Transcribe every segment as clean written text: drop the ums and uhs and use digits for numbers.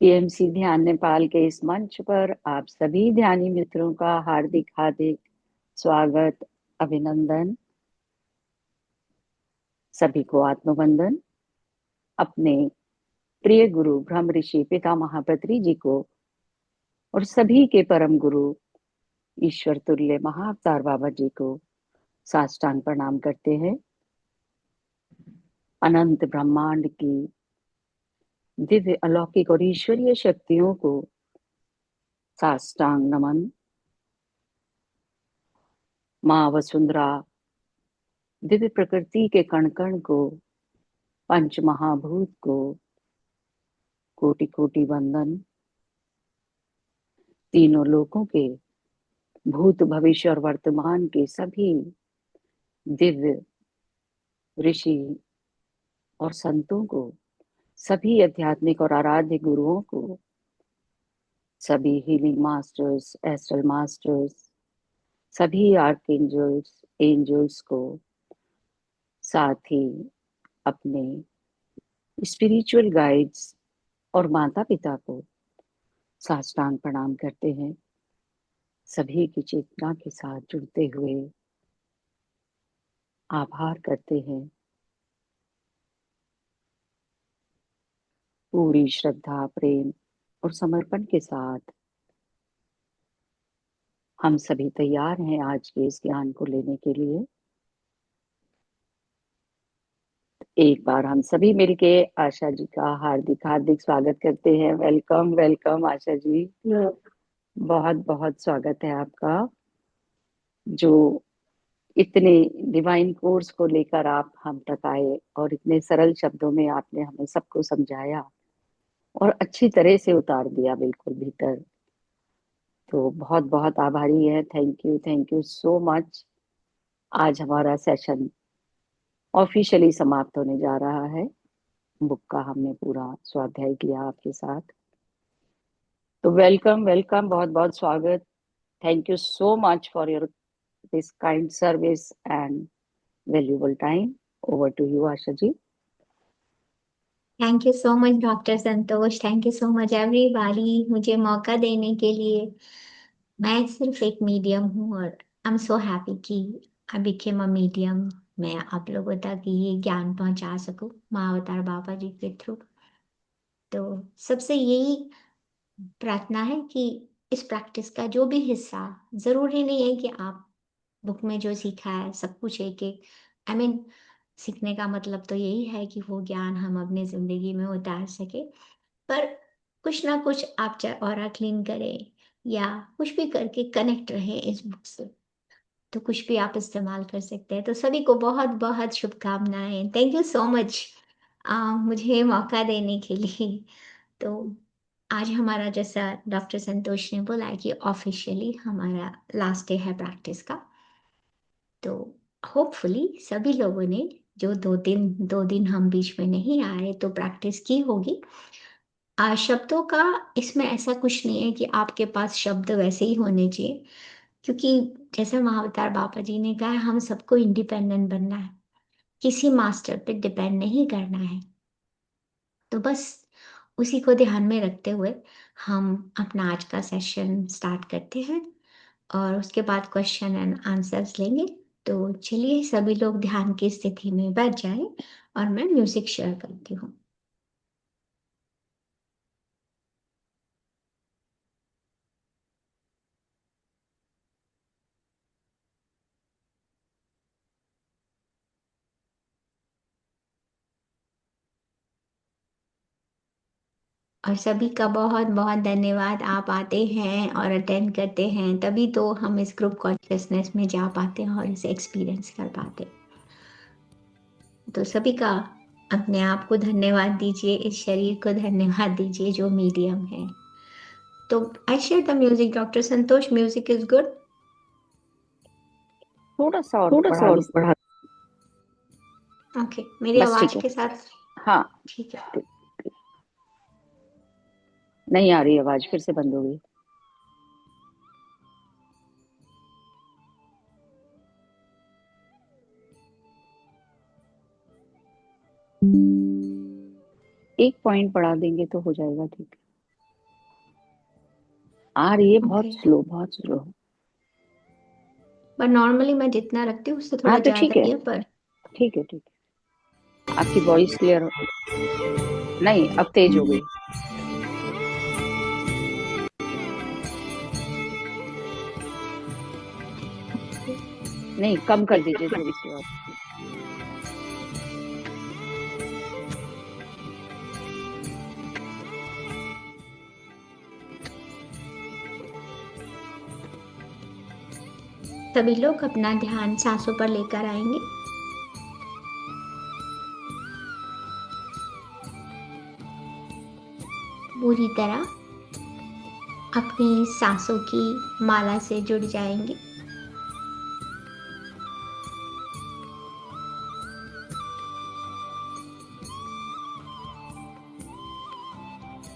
PMC ध्यान नेपाल के इस मंच पर आप सभी ध्यानी मित्रों का हार्दिक हार्दिक स्वागत, अभिनंदन। सभी को आत्मवंदन। अपने प्रिय गुरु ब्रह्म ऋषि पितामह पत्री जी को और सभी के परम गुरु ईश्वर तुल्य महाअवतार बाबा जी को साष्टांग प्रणाम करते हैं। अनंत ब्रह्मांड की दिव्य अलौकिक और ईश्वरीय शक्तियों को साष्टांग नमन। माँ वसुंधरा दिव्य प्रकृति के कण कण को, पंच महाभूत को कोटि कोटि वंदन। तीनों लोकों के भूत भविष्य और वर्तमान के सभी दिव्य ऋषि और संतों को, सभी आध्यात्मिक और आराध्य गुरुओं को, सभी हीलिंग मास्टर्स, एस्ट्रल मास्टर्स, सभी आर्कएंजल्स, एंजल्स को, साथ ही अपने स्पिरिचुअल गाइड्स और माता पिता को साष्टांग प्रणाम करते हैं। सभी की चेतना के साथ जुड़ते हुए आभार करते हैं। पूरी श्रद्धा, प्रेम और समर्पण के साथ हम सभी तैयार हैं आज के इस ज्ञान को लेने के लिए। एक बार हम सभी मिलके आशा जी का हार्दिक हार्दिक स्वागत करते हैं। वेलकम वेलकम आशा जी। बहुत बहुत स्वागत है आपका। जो इतने डिवाइन कोर्स को लेकर आप हम तक आए और इतने सरल शब्दों में आपने हमें सबको समझाया और अच्छी तरह से उतार दिया बिल्कुल भीतर। तो बहुत बहुत आभारी है। Thank you so much. आज हमारा सेशन ऑफिशियली समाप्त होने जा रहा है। बुक का हमने पूरा स्वाध्याय किया आपके साथ। तो वेलकम वेलकम, बहुत बहुत स्वागत। Thank you so much for your this kind service and valuable time. Over to you Asha ji. Thank you so much doctor Santosh. Thank you so much everybody मुझे मौका देने के लिए। मैं सिर्फ एक मीडियम हूँ और आई एम सो हैप्पी कि आई बिकेम अ मीडियम। मैं आप लोगों तक ये ज्ञान पहुंचा सकूं माँ अवतार बाबा जी के थ्रू। तो सबसे यही प्रार्थना है कि इस प्रैक्टिस का जो भी हिस्सा, जरूरी नहीं है कि आप बुक में जो सीखा है सब कुछ एक एक, आई मीन सीखने का मतलब तो यही है कि वो ज्ञान हम अपनी जिंदगी में उतार सके। पर कुछ ना कुछ आप चाहे ऑरा क्लीन करें या कुछ भी करके कनेक्ट रहे इस बुक से, तो कुछ भी आप इस्तेमाल कर सकते हैं। तो सभी को बहुत बहुत शुभकामनाएं। थैंक यू सो मच मुझे मौका देने के लिए। तो आज हमारा, जैसा डॉक्टर संतोष ने बोला है कि ऑफिशियली हमारा लास्ट डे है प्रैक्टिस का। तो होपफुली सभी लोगों ने, जो दो दिन हम बीच में नहीं आए, तो प्रैक्टिस की होगी। शब्दों का इसमें ऐसा कुछ नहीं है कि आपके पास शब्द वैसे ही होने चाहिए, क्योंकि जैसे महाअवतार बाबा जी ने कहा है, हम सबको इंडिपेंडेंट बनना है, किसी मास्टर पे डिपेंड नहीं करना है। तो बस उसी को ध्यान में रखते हुए हम अपना आज का सेशन स्टार्ट करते हैं और उसके बाद क्वेश्चन एंड आंसर्स लेंगे। तो चलिए सभी लोग ध्यान की स्थिति में बैठ जाएं और मैं म्यूजिक शेयर करती हूँ। और सभी का बहुत बहुत धन्यवाद। आप आते हैं और अटेंड करते हैं, तभी तो हम इस ग्रुप कॉन्शियसनेस में जा पाते हैं और इसे एक्सपीरियंस कर पाते हैं। तो सभी का अपने आप को धन्यवाद दीजिए, इस शरीर को धन्यवाद दीजिए जो मीडियम है। तो I share the music. Doctor Santosh, music is good. थोड़ा सा और थोड़ा सा बढ़ा और लीजिए। बढ़ा। ओके, मेरी बस आवाज ठीक है। के साथ हाँ, ठीक है। नहीं आ रही आवाज, फिर से बंद हो गई। एक पॉइंट बढ़ा देंगे तो हो जाएगा, ठीक है। आ रही है, ओके। बहुत स्लो, बहुत स्लो। पर नॉर्मली मैं जितना रखती हूँ उससे हाँ थोड़ा तो ज्यादा ठीक है, ही है पर। ठीक है, ठीक है। आपकी वॉइस क्लियर हो, नहीं अब तेज हो गई। नहीं, कम कर दीजिए थोड़ी सी और। सभी लोग अपना ध्यान सांसों पर लेकर आएंगे। पूरी तरह अपनी सांसों की माला से जुड़ जाएंगे।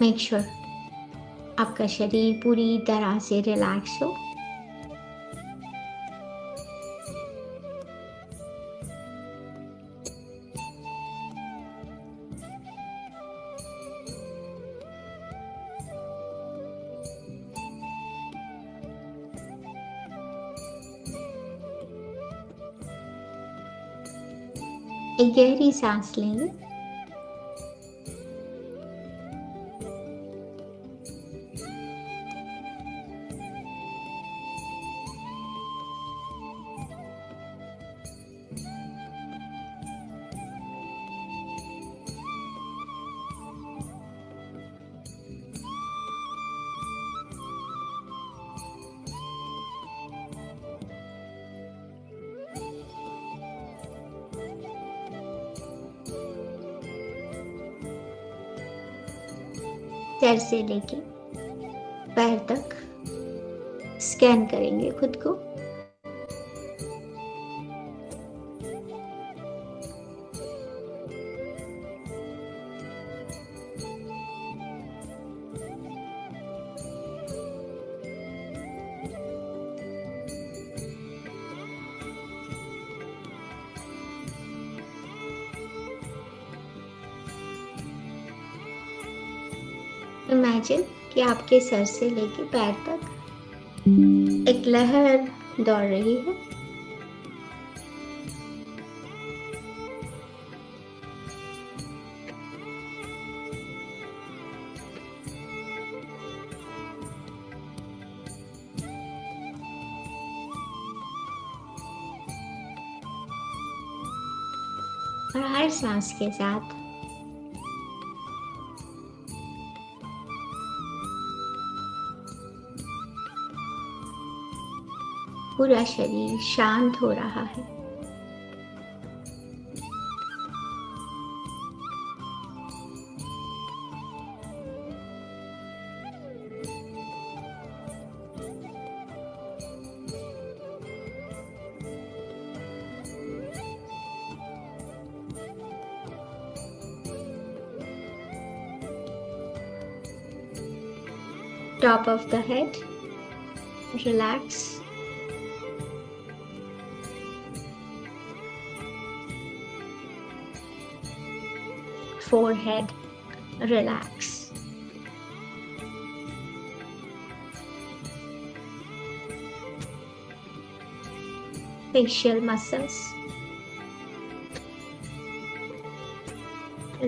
मेक श्योर आपका शरीर पूरी तरह से रिलैक्स हो। एक गहरी सांस लेंगे। सर से लेके पैर तक स्कैन करेंगे खुद को। इमेजिन कि आपके सर से लेके पैर तक एक लहर दौड़ रही है। और हर सांस के साथ पूरा शरीर शांत हो रहा है। Top of the head relax. Forehead relax. Facial muscles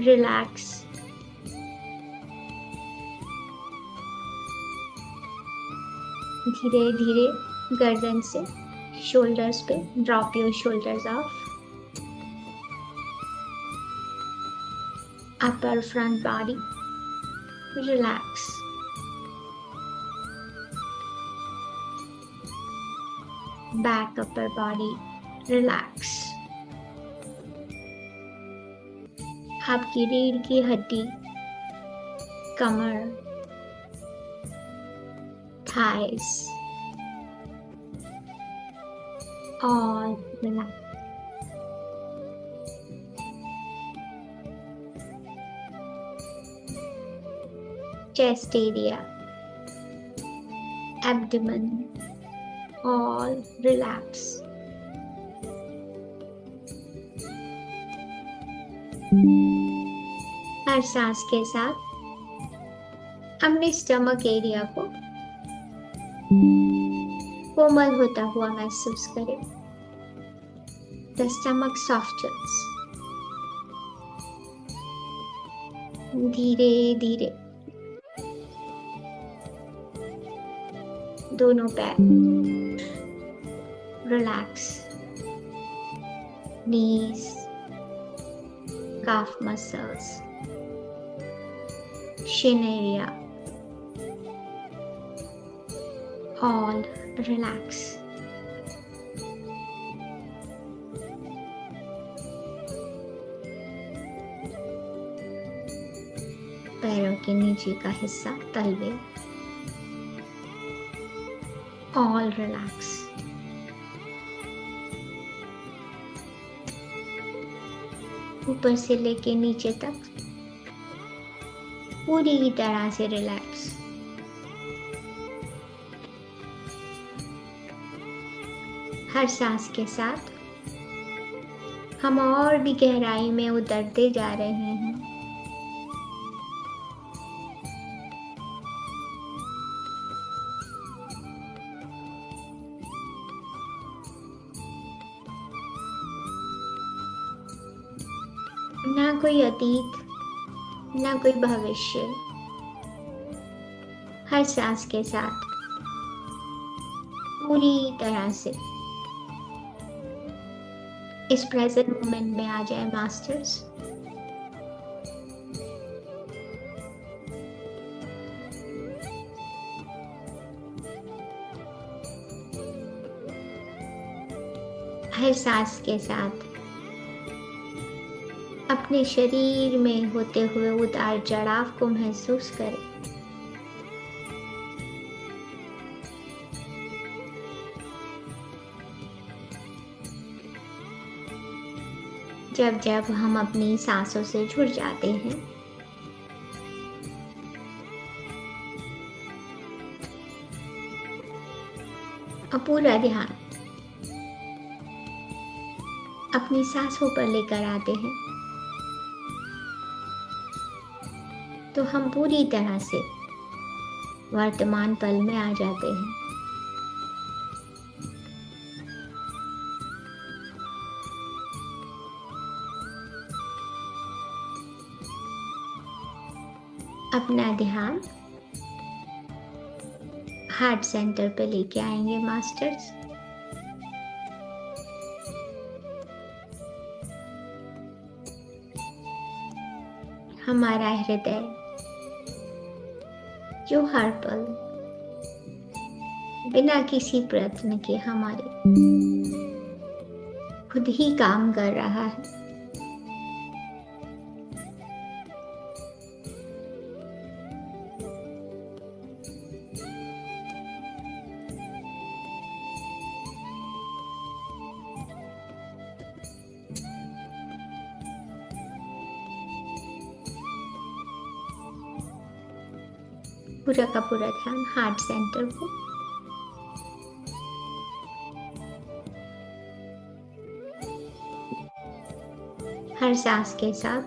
relax. धीरे धीरे गर्दन से शोल्डर्स पे drop your shoulders of. Upper front body relax. Back upper body relax. आपकी रीढ़ की हड्डी, कमर, thighs all relax. Chest area, abdomen all relax. हर सांस के साथ अपने स्टमक एरिया को कोमल होता हुआ महसूस करें। The stomach softens. धीरे धीरे दोनों पैर relax, knees, calf muscles, shin area, all relax. पैरों के नीचे का हिस्सा, तलवे, all relax. ऊपर से लेके नीचे तक पूरी तरह से रिलैक्स। हर सांस के साथ हम और भी गहराई में उतरते जा रहे हैं। ना कोई अतीत, ना कोई भविष्य। हर सांस के साथ पूरी तरह से इस प्रेजेंट मोमेंट में आ जाए मास्टर्स। हर सांस के साथ अपने शरीर में होते हुए उतार चढ़ाव को महसूस करें। जब जब हम अपनी सांसों से जुड़ जाते हैं, और पूरा ध्यान अपनी सांसों पर लेकर आते हैं, तो हम पूरी तरह से वर्तमान पल में आ जाते हैं। अपना ध्यान हार्ट सेंटर पे लेके आएंगे मास्टर्स। हमारा हृदय जो हर पल बिना किसी प्रयत्न के हमारे खुद ही काम कर रहा है। पूरा का पूरा ध्यान हार्ट सेंटर को। हर सांस के साथ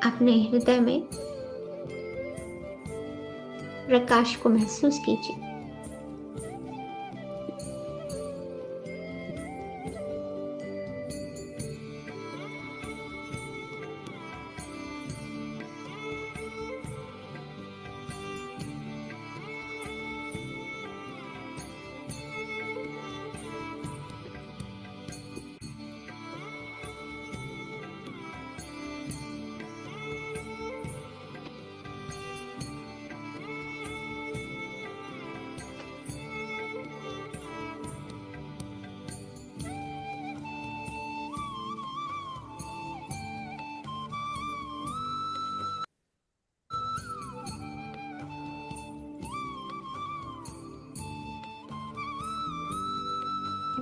अपने हृदय में प्रकाश को महसूस कीजिए।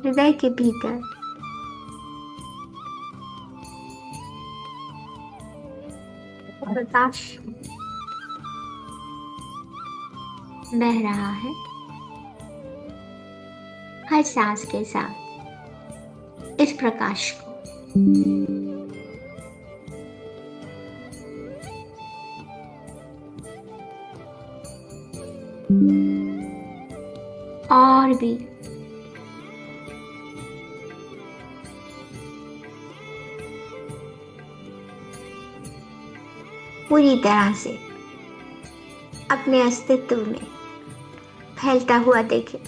हृदय के भीतर प्रकाश बह रहा है। हर सांस के साथ इस प्रकाश को और भी पूरी तरह से अपने अस्तित्व में फैलता हुआ देखें।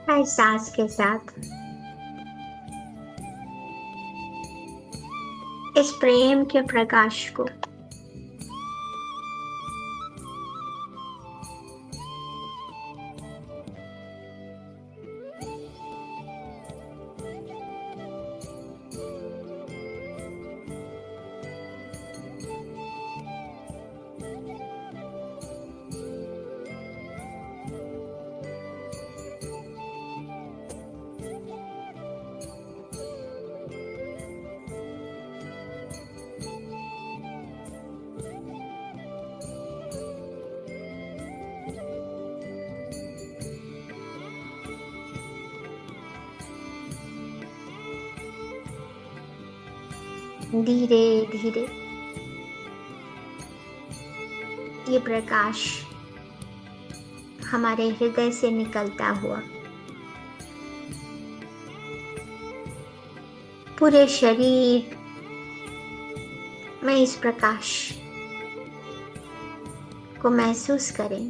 हर सांस के साथ इस प्रेम के प्रकाश को धीरे धीरे ये प्रकाश हमारे हृदय से निकलता हुआ पूरे शरीर में इस प्रकाश को महसूस करें।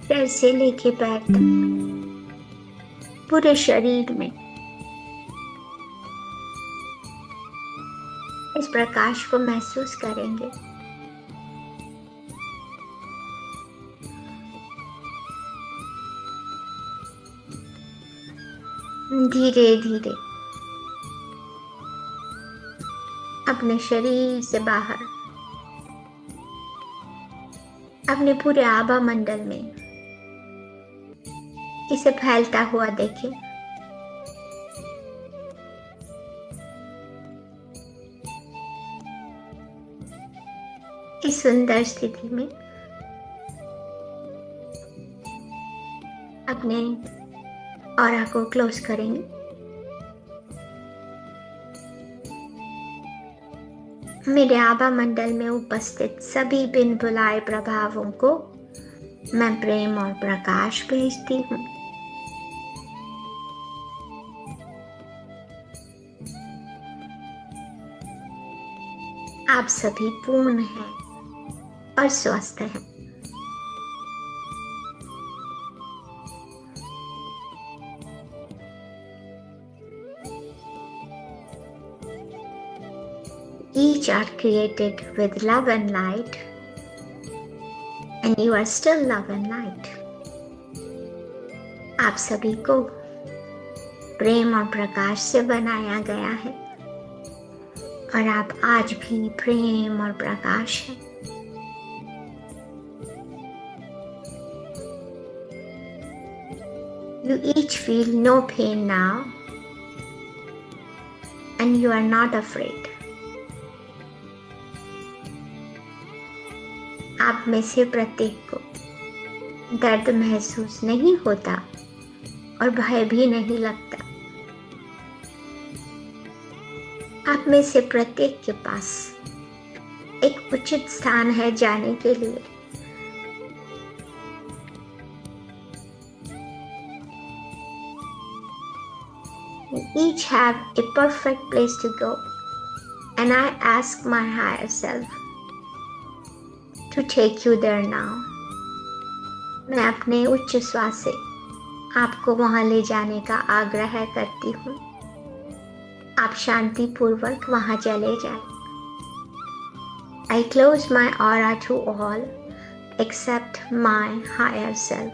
सिर से लेके पैर तक पूरे शरीर में इस प्रकाश को महसूस करेंगे। धीरे धीरे अपने शरीर से बाहर अपने पूरे आभा मंडल में इसे फैलता हुआ देखें। इस सुंदर स्थिति में अपने ऑरा को क्लोज करेंगे। मेरे आभा मंडल में उपस्थित सभी बिन बुलाए प्रभावों को मैं प्रेम और प्रकाश भेजती हूँ। आप सभी पूर्ण हैं और स्वस्थ हैं। Each are created with love and light, and you are still love and light. आप सभी को प्रेम और प्रकाश से बनाया गया है और आप आज भी प्रेम और प्रकाश हैं। You each feel no pain now, and you are not afraid. आप में से प्रत्येक को दर्द महसूस नहीं होता और भय भी नहीं लगता। आप में से प्रत्येक के पास एक उचित स्थान है जाने के लिए। You each have a perfect place to go, and I ask my higher self to take you there now. मैं अपने उच्च श्वास से आपको वहां ले जाने का आग्रह करती हूँ। आप शांति पूर्वक वहां चले जाएं। I close my aura to all except my higher self.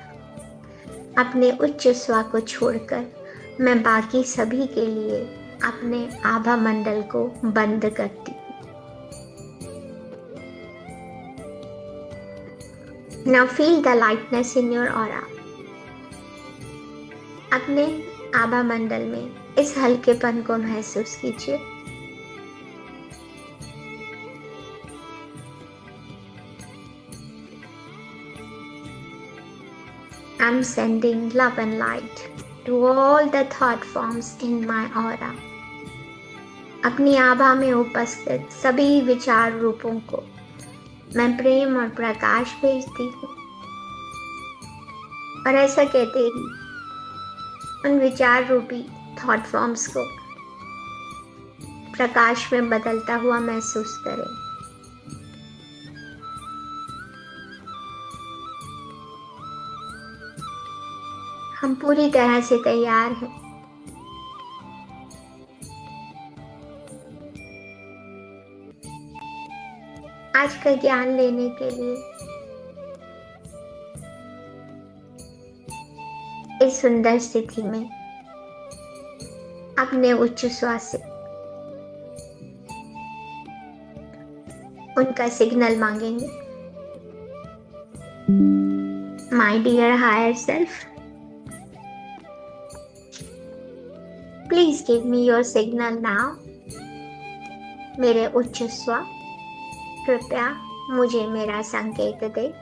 अपने उच्च स्व को छोड़कर मैं बाकी सभी के लिए अपने आभा मंडल को बंद करती हूँ। Now feel the lightness in your aura. अपने आभा मंडल में इस हल्केपन को महसूस कीजिए। I'm sending love and light to all the thought forms in my aura. अपनी आभा में उपस्थित सभी विचार रूपों को मैं प्रेम और प्रकाश भेजती हूँ। और ऐसा कहते ही उन विचार रूपी थॉट फॉर्म्स को प्रकाश में बदलता हुआ महसूस करें। हम पूरी तरह से तैयार हैं। आज का ज्ञान लेने के लिए इस सुंदर स्थिति में अपने उच्च श्वास से उनका सिग्नल मांगेंगे। My dear higher self, please give me your signal now. मेरे उच्च स्व कृपया मुझे मेरा संकेत दे।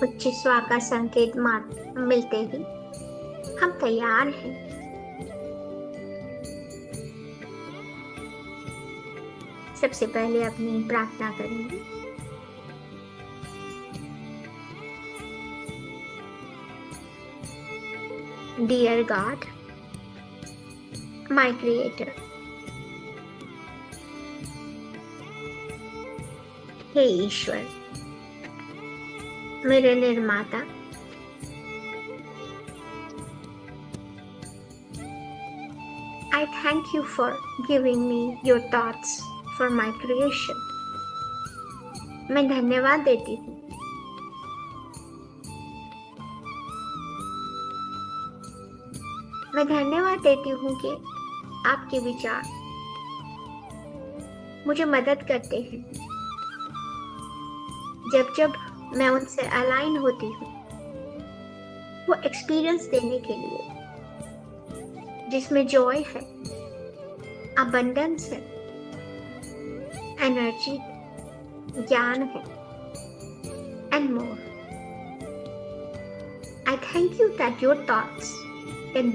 उच्च स्व का संकेत मिलते ही हम तैयार हैं। सबसे पहले अपनी प्रार्थना करेंगे। डियर गॉड, माय क्रिएटर, हे ईश्वर, मेरे निर्माता, I thank you for giving me your thoughts for my creation. मैं धन्यवाद देती हूँ मैं धन्यवाद देती हूँ कि आपके विचार मुझे मदद करते हैं जब जब मैं उनसे अलाइन होती हूँ, वो एक्सपीरियंस देने के लिए जिसमें जॉय है, अबंडेंस है, एनर्जी, ज्ञान है, and more. I thank you that your thoughts can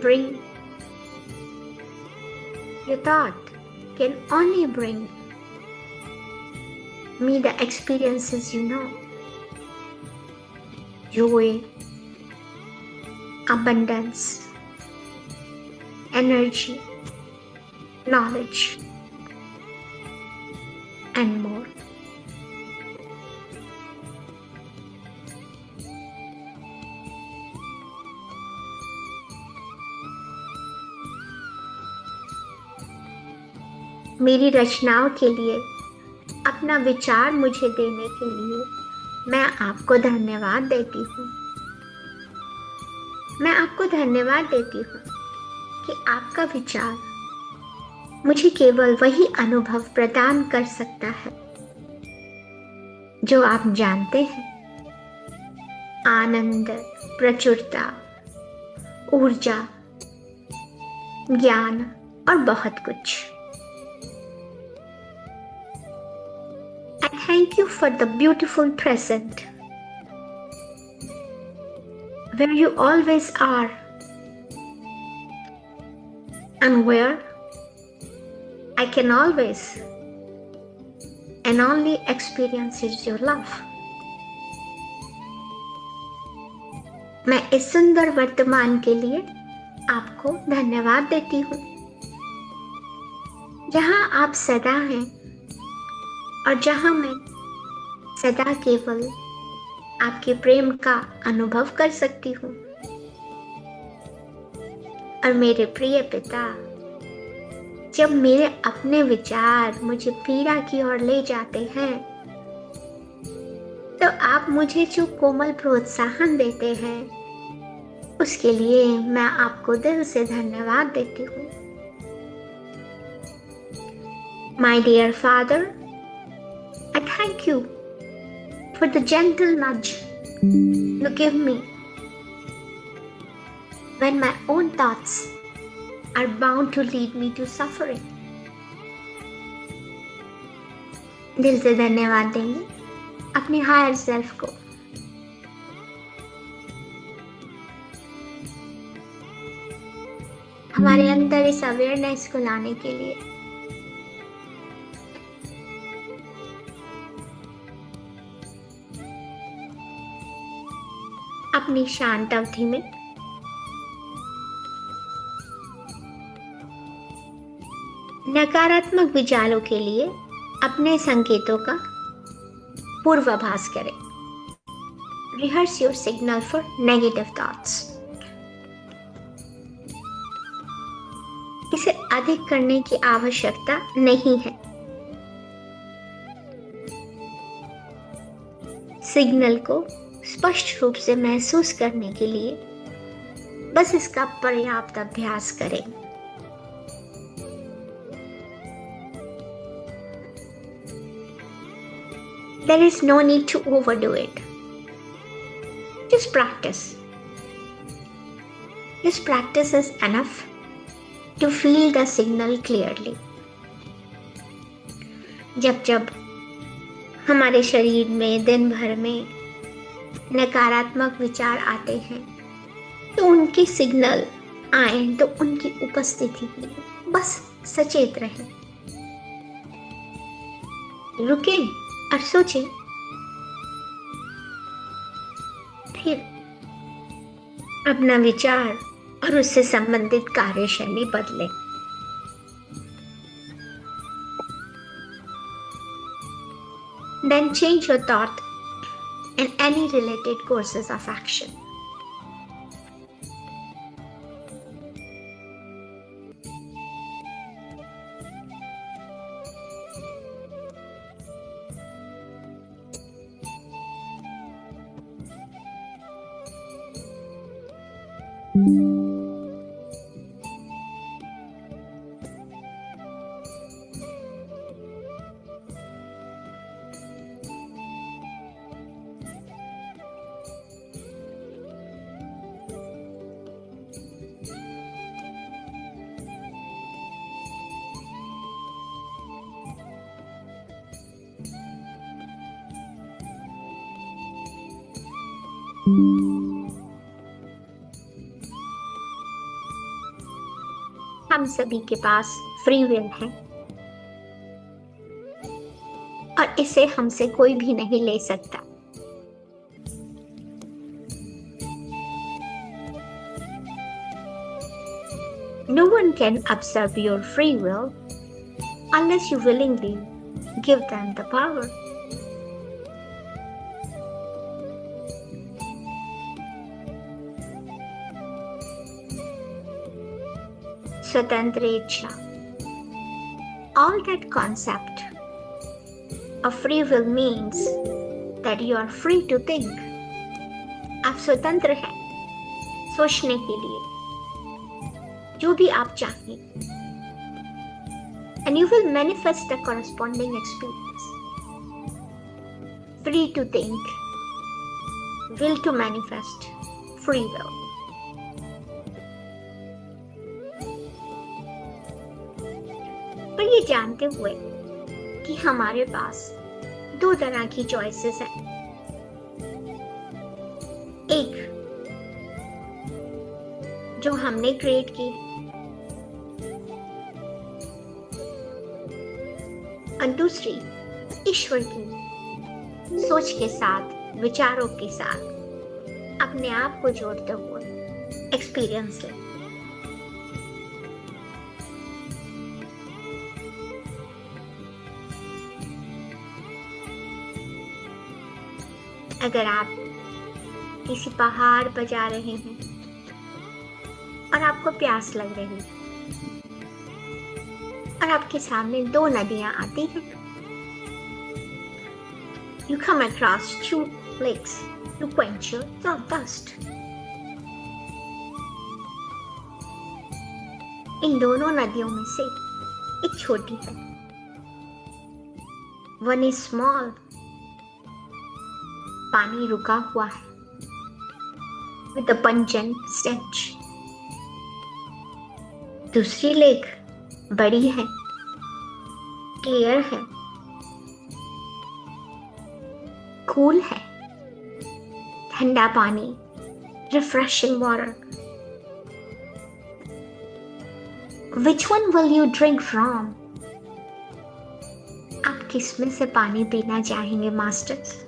only bring me the experiences you know. Joy, abundance, energy, knowledge, and more. मेरी रचनाओं के लिए, अपना विचार मुझे देने के लिए मैं आपको धन्यवाद देती हूँ. मैं आपको धन्यवाद देती हूँ कि आपका विचार मुझे केवल वही अनुभव प्रदान कर सकता है जो आप जानते हैं. आनंद, प्रचुरता, ऊर्जा, ज्ञान और बहुत कुछ. I thank you for the beautiful present, where you always are, and where I can always and only experience your love. मैं इस सुंदर वर्तमान के लिए आपको धन्यवाद देती हूँ, जहाँ आप सदा हैं और जहाँ मैं सदा केवल आपके प्रेम का अनुभव कर सकती हूँ. और मेरे प्रिय पिता, जब मेरे अपने विचार मुझे पीड़ा की ओर ले जाते हैं, तो आप मुझे जो कोमल प्रोत्साहन देते हैं, उसके लिए मैं आपको दिल से धन्यवाद देती हूँ. My dear Father, I thank you for the gentle nudge you give me when my own thoughts are bound to lead me to suffering. दिल से धन्यवाद देंगे अपने हायर सेल्फ को. हमारे अंदर इस अवेयरनेस को लाने के लिए. अपनी शांत अवधि में नकारात्मक विचारों के लिए अपने संकेतों का पूर्वाभास करें. Rehearse your signal for negative thoughts. इसे अधिक करने की आवश्यकता नहीं है. सिग्नल को स्पष्ट रूप से महसूस करने के लिए बस इसका पर्याप्त अभ्यास करें. There is no need to overdo it. Just practice. This practice is enough to feel the signal clearly. जब जब हमारे शरीर में दिन भर में नकारात्मक विचार आते हैं, तो उनके सिग्नल आए तो उनकी उपस्थिति में बस सचेत रहें. रुकें और सोचें. फिर अपना विचार और उससे संबंधित कार्यशैली बदलें. Then change your thought and any related courses of action. हम सभी के पास फ्री विल है और इसे हमसे कोई भी नहीं ले सकता। No one can usurp your free will unless you willingly give them the power. स्वतंत्र इच्छा. All that concept of free will means that you are free to think. आप स्वतंत्र हैं सोचने के लिए जो भी आप चाहें. And you will manifest the corresponding experience. Free to think, will to manifest, free will. पर ये जानते हुए कि हमारे पास दो तरह की चॉइसेस हैं. एक जो हमने क्रिएट की और दूसरी ईश्वर की सोच के साथ, विचारों के साथ अपने आप को जोड़ते हुए एक्सपीरियंस ले. अगर आप किसी पहाड़ पर जा रहे हैं और आपको प्यास लग रही है और आपके सामने दो नदियां आती हैं. You come across two lakes to quench your thirst. इन दोनों नदियों में से एक छोटी है. One is small. पानी रुका हुआ है with a pungent stench. दूसरी लेक बड़ी है, क्लियर है, कूल है, ठंडा पानी, refreshing water. Which one will you drink from? आप किसमें से पानी पीना चाहेंगे masters?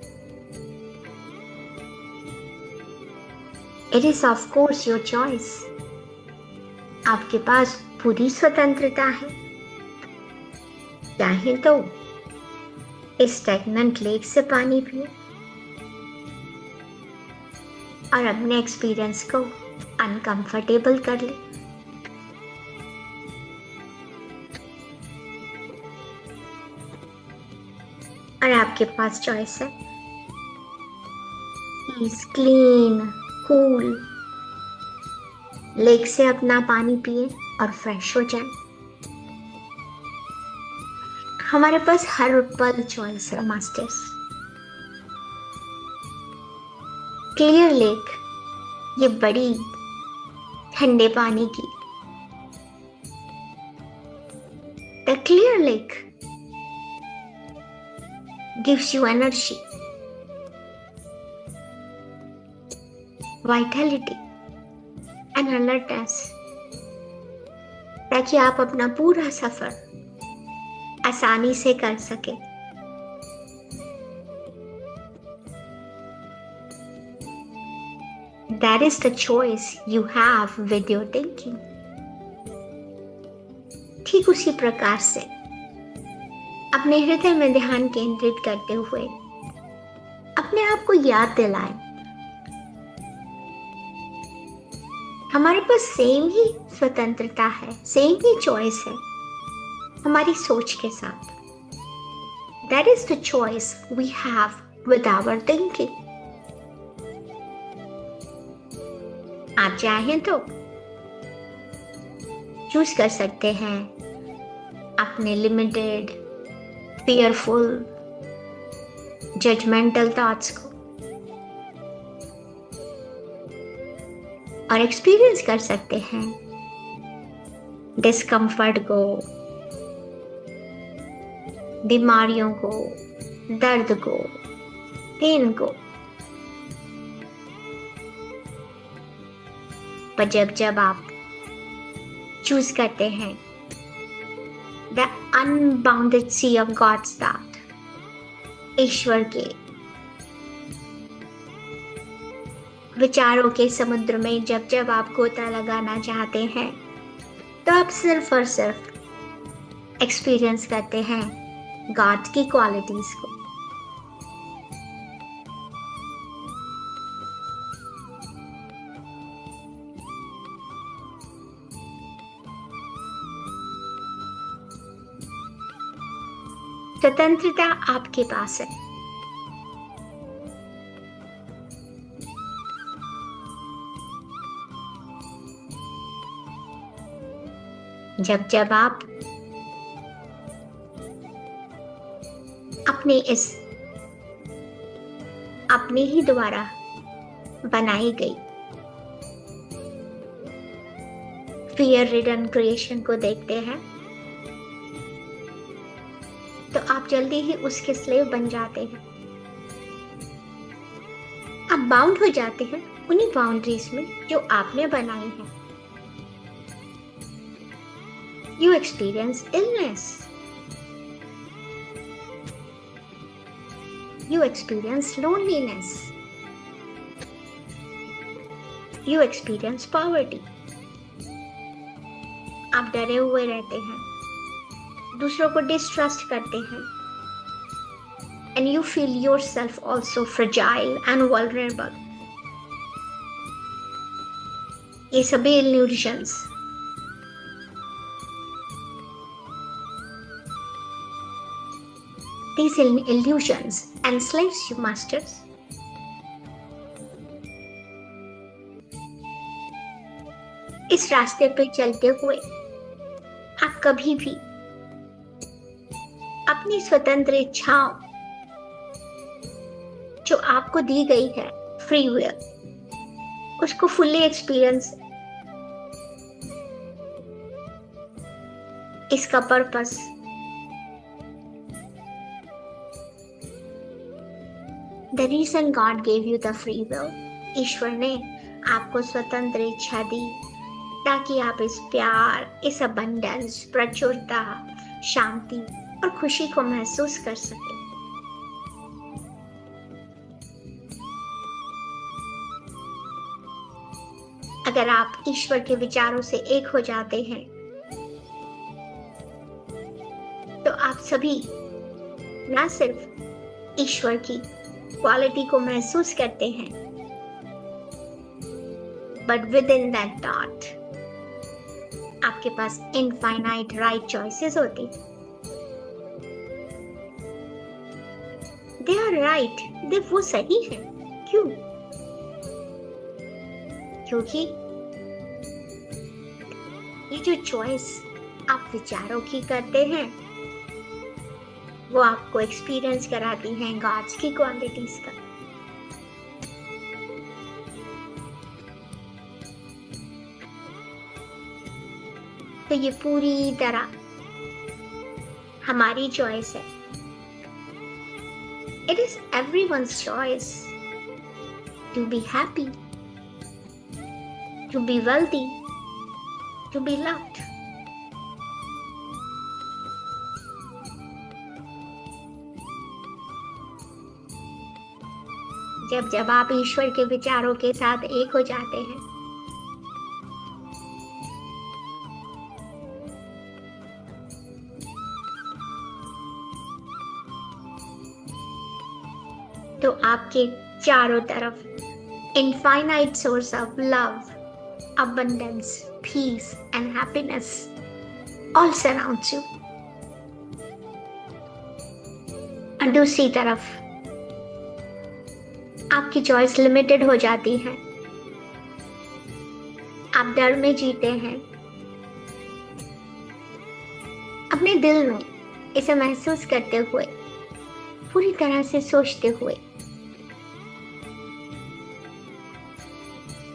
It is of course your choice. आपके पास पूरी स्वतंत्रता है. चाहे तो इस स्टैग्नेंट लेक से पानी पिए और अपने एक्सपीरियंस को अनकंफर्टेबल कर ले. और आपके पास चॉइस है इस क्लीन कूल लेक से अपना पानी पिए और फ्रेश हो जाए. हमारे पास हर पल चॉइस है मास्टर्स. क्लियर लेक ये बड़ी ठंडे पानी की. The clear lake gives you energy, vitality and alertness ताकि आप अपना पूरा सफर आसानी से कर सके. That is the choice you have with your thinking. ठीक उसी प्रकार से अपने हृदय में ध्यान केंद्रित करते हुए अपने आप को याद दिलाएं हमारे पास सेम ही स्वतंत्रता है, सेम ही चॉइस है हमारी सोच के साथ. That is the choice we have with our thinking. आप चाहें तो चूज कर सकते हैं अपने लिमिटेड, fearful, judgmental thoughts को और एक्सपीरियंस कर सकते हैं डिस्कम्फर्ट को, बीमारियों को, दर्द को, पेन को. पर जब आप चूज करते हैं the unbounded sea of God's thought, ईश्वर के विचारों के समुद्र में जब जब आप गोता लगाना चाहते हैं, तो आप सिर्फ और सिर्फ एक्सपीरियंस करते हैं गॉड की क्वालिटीज को। स्वतंत्रता आपके पास है। जब जब आप अपने ही द्वारा बनाई गई फियर रिडन क्रिएशन को देखते हैं, तो आप जल्दी ही उसके स्लेव बन जाते हैं। आप बाउंड हो जाते हैं उन्हीं बाउंड्रीज में जो आपने बनाई है। You experience illness. You experience loneliness. You experience poverty. आप डरे हुए रहते हैं, दूसरों को डिस्ट्रस्ट करते हैं, and you feel yourself also fragile and vulnerable. ये सभी illusions These illusions enslaves you, masters. इस रास्ते पे चलते हुए आप कभी भी अपनी स्वतंत्र इच्छाओं जो आपको दी गई है, फ्री विल, उसको फुल्ली एक्सपीरियंस, इसका purpose The reason God gave you the free will, ईश्वर ने आपको स्वतंत्र इच्छा दी ताकि आप इस प्यार, इस अबंडेंस, प्रचुरता, शांति और खुशी को महसूस कर सके। अगर आप ईश्वर के विचारों से एक हो जाते हैं, तो आप सभी न सिर्फ ईश्वर की क्वालिटी को महसूस करते हैं, but with in that thought आपके पास इनफाइनाइट राइट चॉइसेस होती। दे आर राइट, दे वो सही है। क्यों? क्योंकि ये जो चॉइस आप विचारों की करते हैं, वो आपको एक्सपीरियंस कराती हैं गॉड्स की क्वालिटीज का। तो ये पूरी तरह हमारी चॉइस है। It is everyone's choice to be happy, to be wealthy, to be loved. जब जब आप ईश्वर के विचारों के साथ एक हो जाते हैं, तो आपके चारों तरफ infinite source of love, abundance, peace and happiness all surrounds you. और दूसरी तरफ आपकी चॉइस लिमिटेड हो जाती है। आप डर में जीते हैं, अपने दिल में इसे महसूस करते हुए, पूरी तरह से सोचते हुए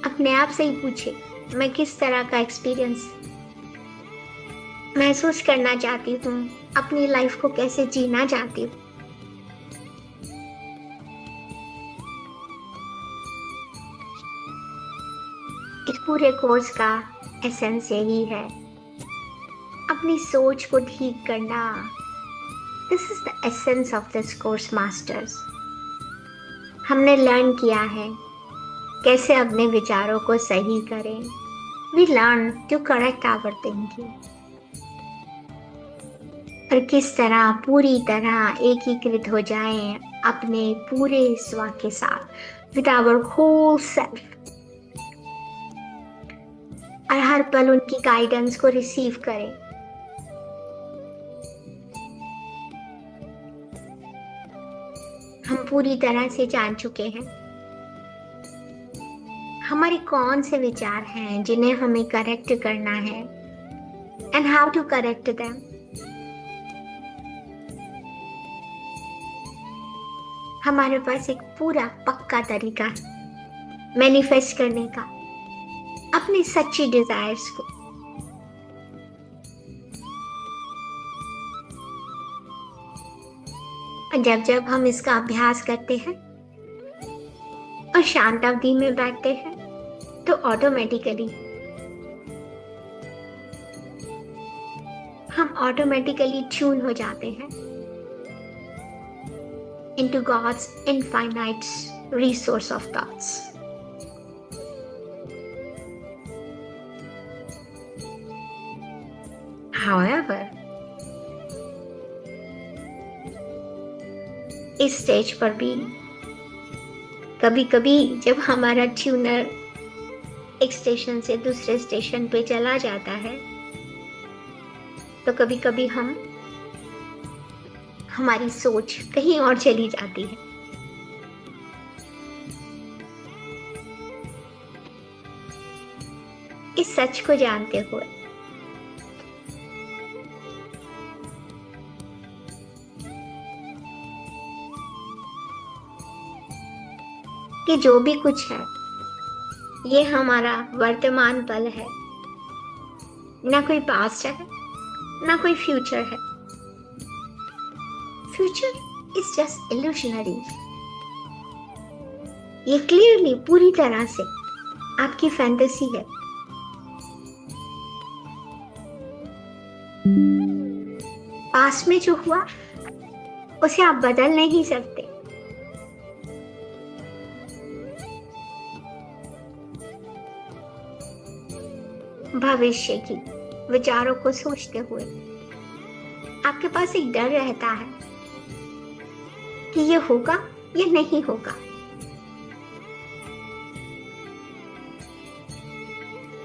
अपने आप से ही पूछे, मैं किस तरह का एक्सपीरियंस महसूस करना चाहती हूँ, अपनी लाइफ को कैसे जीना चाहती हूँ। इस पूरे कोर्स का एसेंस यही है अपनी सोच को ठीक करना, this is the essence of this course masters. हमने लर्न किया है कैसे अपने विचारों को सही करें। We learn to correct our thinking, और किस तरह पूरी तरह एकीकृत हो जाएं अपने पूरे स्व के साथ, विद आवर होल सेल्फ, और हर पल उनकी गाइडेंस को रिसीव करें। हम पूरी तरह से जान चुके हैं हमारे कौन से विचार हैं जिन्हें हमें करेक्ट करना है, and how to correct them. हमारे पास एक पूरा पक्का तरीका है मैनिफेस्ट करने का अपनी सच्ची डिजायर्स को। जब जब हम इसका अभ्यास करते हैं और शांत अवधि में बैठते हैं, तो ऑटोमेटिकली हम ऑटोमेटिकली ट्यून हो जाते हैं into God's infinite resource of thoughts. However, इस स्टेज पर भी कभी कभी जब हमारा ट्यूनर एक स्टेशन से दूसरे स्टेशन पे चला जाता है, तो कभी कभी हमारी सोच कहीं और चली जाती है। इस सच को जानते हुए कि जो भी कुछ है ये हमारा वर्तमान पल है, ना कोई पास्ट है ना कोई फ्यूचर है। Future is just illusionary. ये क्लियरली पूरी तरह से आपकी फैंटेसी है। पास्ट में जो हुआ उसे आप बदल नहीं सकते। भविष्य की विचारों को सोचते हुए आपके पास एक डर रहता है कि ये होगा या नहीं होगा।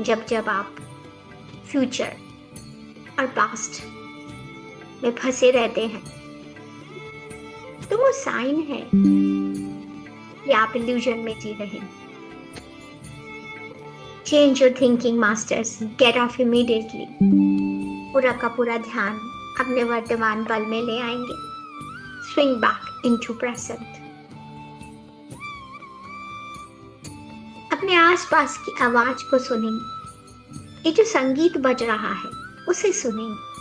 जब जब आप फ्यूचर और पास्ट में फंसे रहते हैं, तो वो साइन है कि आप इल्यूजन में जी रहे हैं। Change your thinking masters, get off immediately. पूरा का पूरा ध्यान अपने वर्तमान पल में ले आएंगे। Swing back into present. अपने आसपास की आवाज को सुनेंगे। ये जो संगीत बज रहा है उसे सुनेंगे।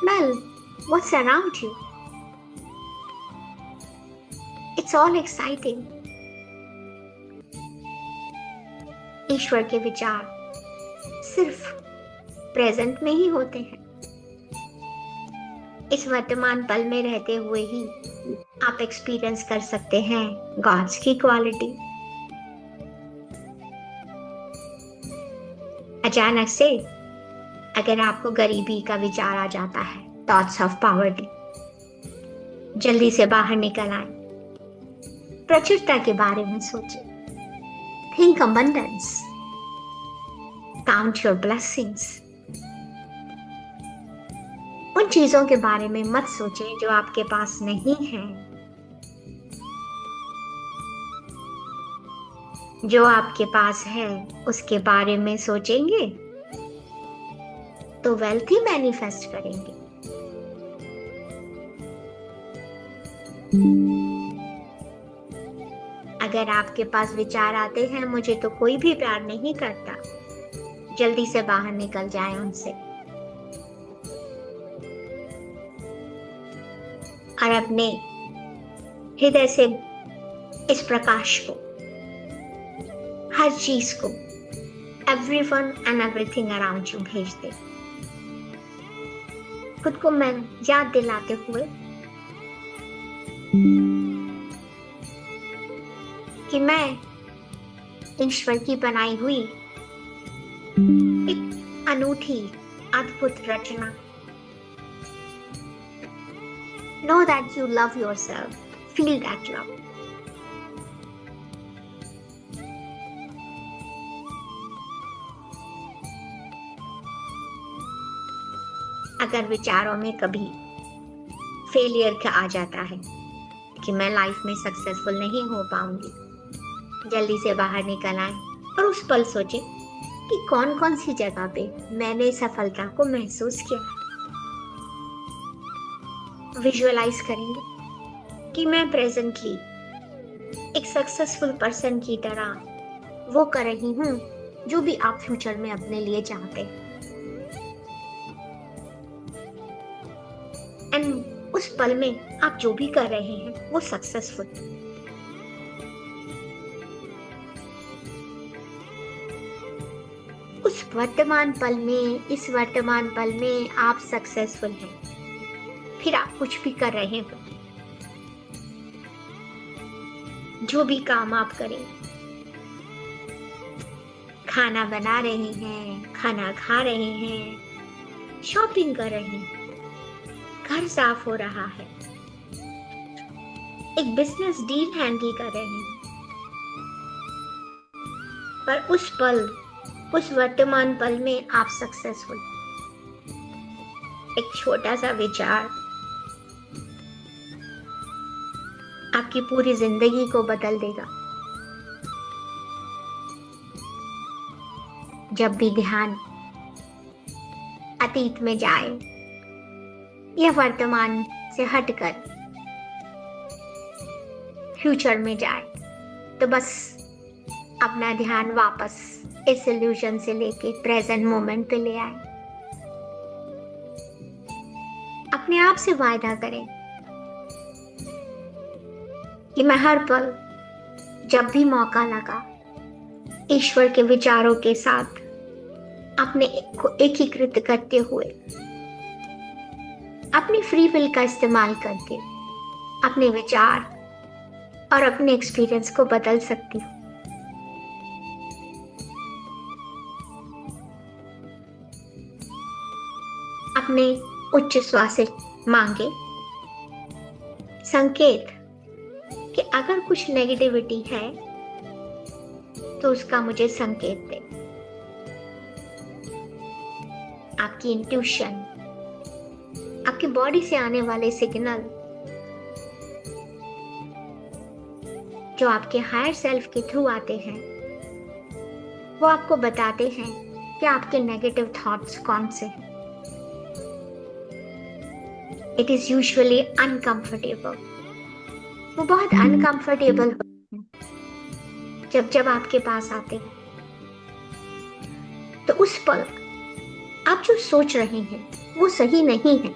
Well, what's around you? It's all exciting. ईश्वर के विचार सिर्फ प्रेजेंट में ही होते हैं। इस वर्तमान पल में रहते हुए ही आप एक्सपीरियंस कर सकते हैं गॉड्स की क्वालिटी। अचानक से अगर आपको गरीबी का विचार आ जाता है, थॉट्स ऑफ पॉवर्टी, जल्दी से बाहर निकल आए। प्रचुरता के बारे में सोचें। Think abundance. Count your blessings. उन चीजों के बारे में मत सोचें जो आपके पास नहीं है। जो आपके पास है उसके बारे में सोचेंगे तो वेल्थ ही मैनिफेस्ट करेंगे। अगर आपके पास विचार आते हैं मुझे तो कोई भी प्यार नहीं करता, जल्दी से बाहर निकल जाएं उनसे और अपने हृदय से इस प्रकाश को, हर चीज को everyone and everything around you भेज दे। खुद को मैं याद दिलाते हुए कि मैं ईश्वर की बनाई हुई एक अनूठी अद्भुत रचना। Know that you love yourself. Feel that love. अगर विचारों में कभी फेलियर का आ जाता है कि मैं लाइफ में सक्सेसफुल नहीं हो पाऊंगी, जल्दी से बाहर निकल आए और उस पल सोचे कि कौन कौन सी जगह पे मैंने सफलता को महसूस किया। विजुअलाइज करेंगे कि मैं प्रेजेंटली एक सक्सेसफुल पर्सन की तरह वो कर रही हूँ जो भी आप फ्यूचर में अपने लिए चाहते हैं। एंड उस पल में आप जो भी कर रहे हैं वो सक्सेसफुल। उस वर्तमान पल में, इस वर्तमान पल में आप सक्सेसफुल हैं। फिर आप कुछ भी कर रहे हो, जो भी काम आप करें, खाना बना रहे हैं, खाना खा रहे हैं, शॉपिंग कर रहे हैं, घर साफ हो रहा है, एक बिजनेस डील हैंडल कर रहे हैं, पर उस पल, उस वर्तमान पल में आप सक्सेसफुल। एक छोटा सा विचार आपकी पूरी जिंदगी को बदल देगा। जब भी ध्यान अतीत में जाए या वर्तमान से हटकर फ्यूचर में जाए, तो बस अपना ध्यान वापस इस इल्यूजन से लेके प्रेजेंट मोमेंट पे ले आए। अपने आप से वायदा करें कि मैं हर पल, जब भी मौका लगा, ईश्वर के विचारों के साथ अपने को एकीकृत करते हुए, अपनी फ्री विल का इस्तेमाल करके अपने विचार और अपने एक्सपीरियंस को बदल सकती हूँ। अपने उच्च श्वास से मांगे संकेत कि अगर कुछ नेगेटिविटी है तो उसका मुझे संकेत दे। आपकी इंट्यूशन, आपकी बॉडी से आने वाले सिग्नल जो आपके हायर सेल्फ के थ्रू आते हैं, वो आपको बताते हैं कि आपके नेगेटिव थॉट्स कौन से हैं। It is usually uncomfortable. वो बहुत अनकंफर्टेबल होते हैं जब आपके पास आते हैं। तो उस पल आप जो सोच रहे हैं वो सही नहीं है।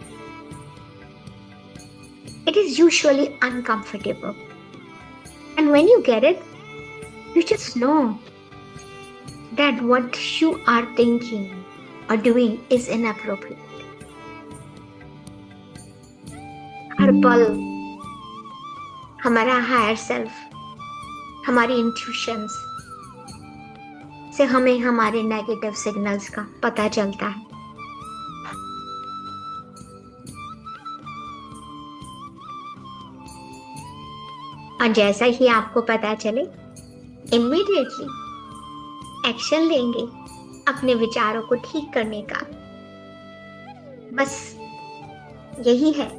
It is usually uncomfortable. And when you get it, you just know that what you are thinking or doing is inappropriate. हर पल हमारा हायर सेल्फ, हमारी इंट्यूशंस से हमें हमारे नेगेटिव सिग्नल्स का पता चलता है। और जैसा ही आपको पता चले, इमीडिएटली एक्शन लेंगे अपने विचारों को ठीक करने का। बस यही है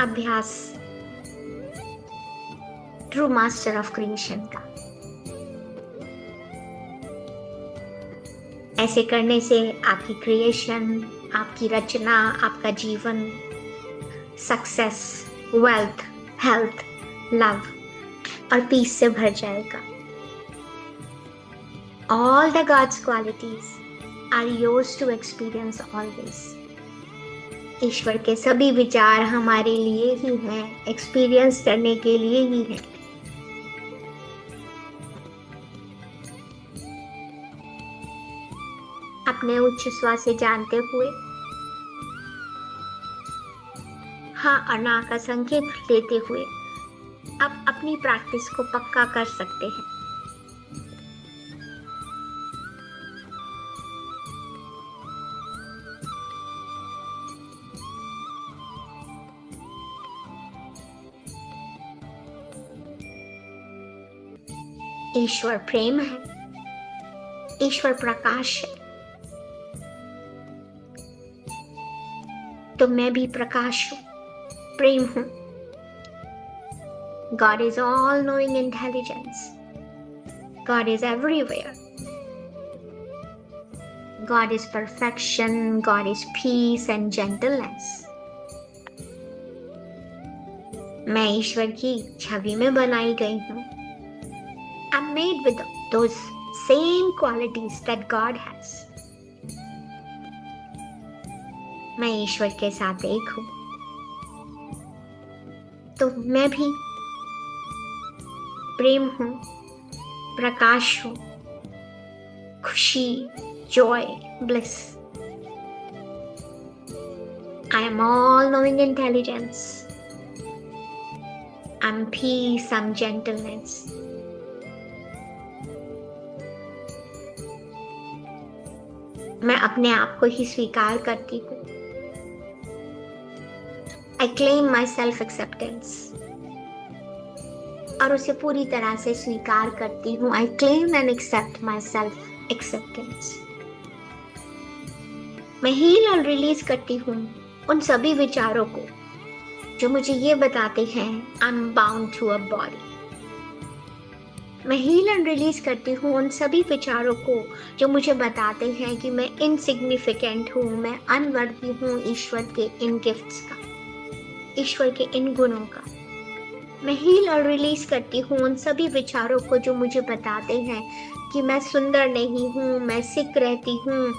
अभ्यास ट्रू मास्टर ऑफ क्रिएशन का। ऐसे करने से आपकी क्रिएशन, आपकी रचना, आपका जीवन सक्सेस, वेल्थ, हेल्थ, लव और पीस से भर जाएगा। All the God's qualities are yours to experience always. ईश्वर के सभी विचार हमारे लिए ही हैं, एक्सपीरियंस करने के लिए ही हैं। अपने उच्च श्वास से जानते हुए हाँ और ना का संकेत देते हुए आप अपनी प्रैक्टिस को पक्का कर सकते हैं। ईश्वर प्रेम है, ईश्वर प्रकाश है, तो मैं भी प्रकाश हूँ, प्रेम हूँ। God is all-knowing intelligence. God is everywhere. God is perfection. God is peace and gentleness. मैं ईश्वर की छवि में बनाई गई हूँ। I'm made with those same qualities that God has. मैं ईश्वर के साथ एक हूँ, तो मैं भी प्रेम हूँ, प्रकाश हूँ, खुशी, joy, bliss. I am all-knowing intelligence. I'm peace, I'm gentleness. मैं अपने आप को ही स्वीकार करती हूँ। I claim my self-acceptance. और उसे पूरी तरह से स्वीकार करती हूँ। I claim and accept my self-acceptance. मैं हील और रिलीज करती हूँ उन सभी विचारों को जो मुझे ये बताते हैं I'm bound to a body. मैं हील एंड रिलीज करती हूँ उन सभी विचारों को जो मुझे बताते हैं कि मैं इनसिग्निफिकेंट हूँ, मैं अनवर्दी हूँ ईश्वर के इन गिफ्ट्स का, ईश्वर के इन गुणों का। मैं हील और रिलीज करती हूँ उन सभी विचारों को जो मुझे बताते हैं कि मैं सुंदर नहीं हूँ, मैं सिक रहती हूँ।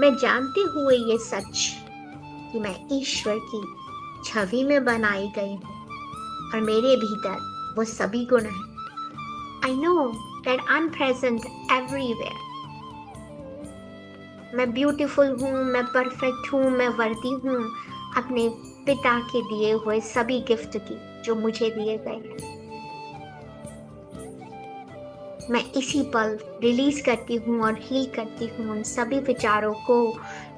मैं जानते हुए ये सच कि मैं ईश्वर की छवि में बनाई गई हूँ और मेरे भीतर वो सभी गुण हैं। I know that I'm present everywhere. मैं ब्यूटीफुल हूँ, मैं परफेक्ट हूँ, मैं वर्दी हूँ अपने पिता के दिए हुए सभी गिफ्ट की जो मुझे दिए गए हैं। मैं इसी पल रिलीज करती हूँ और हील करती हूँ उन सभी विचारों को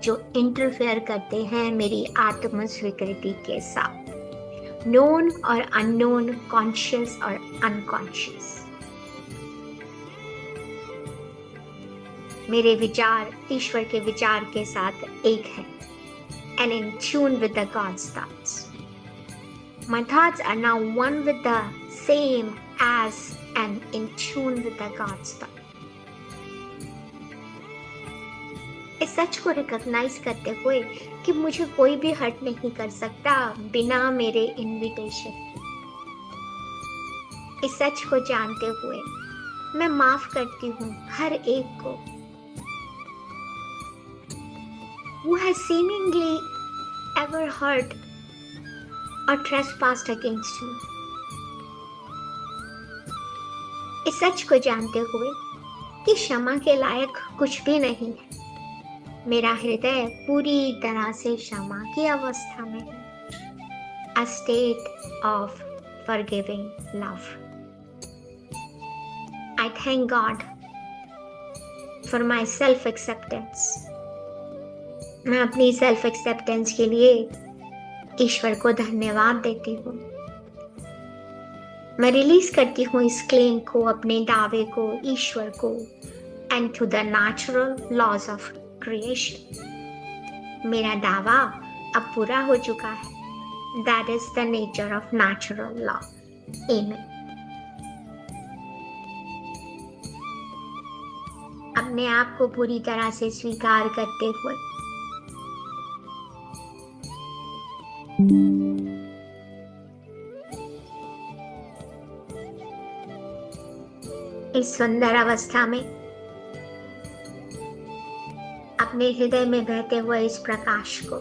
जो इंटरफेयर करते हैं मेरी आत्म स्वीकृति के साथ, नोन और अननोन, कॉन्शियस और अनकॉन्शियस। मेरे विचार ईश्वर के विचार के साथ एक है and in tune with the God's thoughts. My thoughts are now one with the same as and in tune with the God's thought. इस सच को रिकॉग्नाइज करते हुए कि मुझे कोई भी हर्ट नहीं कर सकता बिना मेरे इनविटेशन, इस सच को जानते हुए मैं माफ करती हूँ हर एक को who has seemingly ever hurt or trespassed against me. इस सच को जानते हुए कि क्षमा के लायक कुछ भी नहीं है, मेरा हृदय पूरी तरह से क्षमा की अवस्था में है, a state of forgiving love. I thank God for my self-acceptance. मैं अपनी सेल्फ एक्सेप्टेंस के लिए ईश्वर को धन्यवाद देती हूँ। मैं रिलीज करती हूँ इस क्लेम को, अपने दावे को, ईश्वर को and to the natural laws of creation. मेरा दावा अब पूरा हो चुका है। That is the nature of natural law. आमीन। अपने आप को पूरी तरह से स्वीकार करते हुए इस सुंदर अवस्था में अपने हृदय में बहते हुए इस प्रकाश को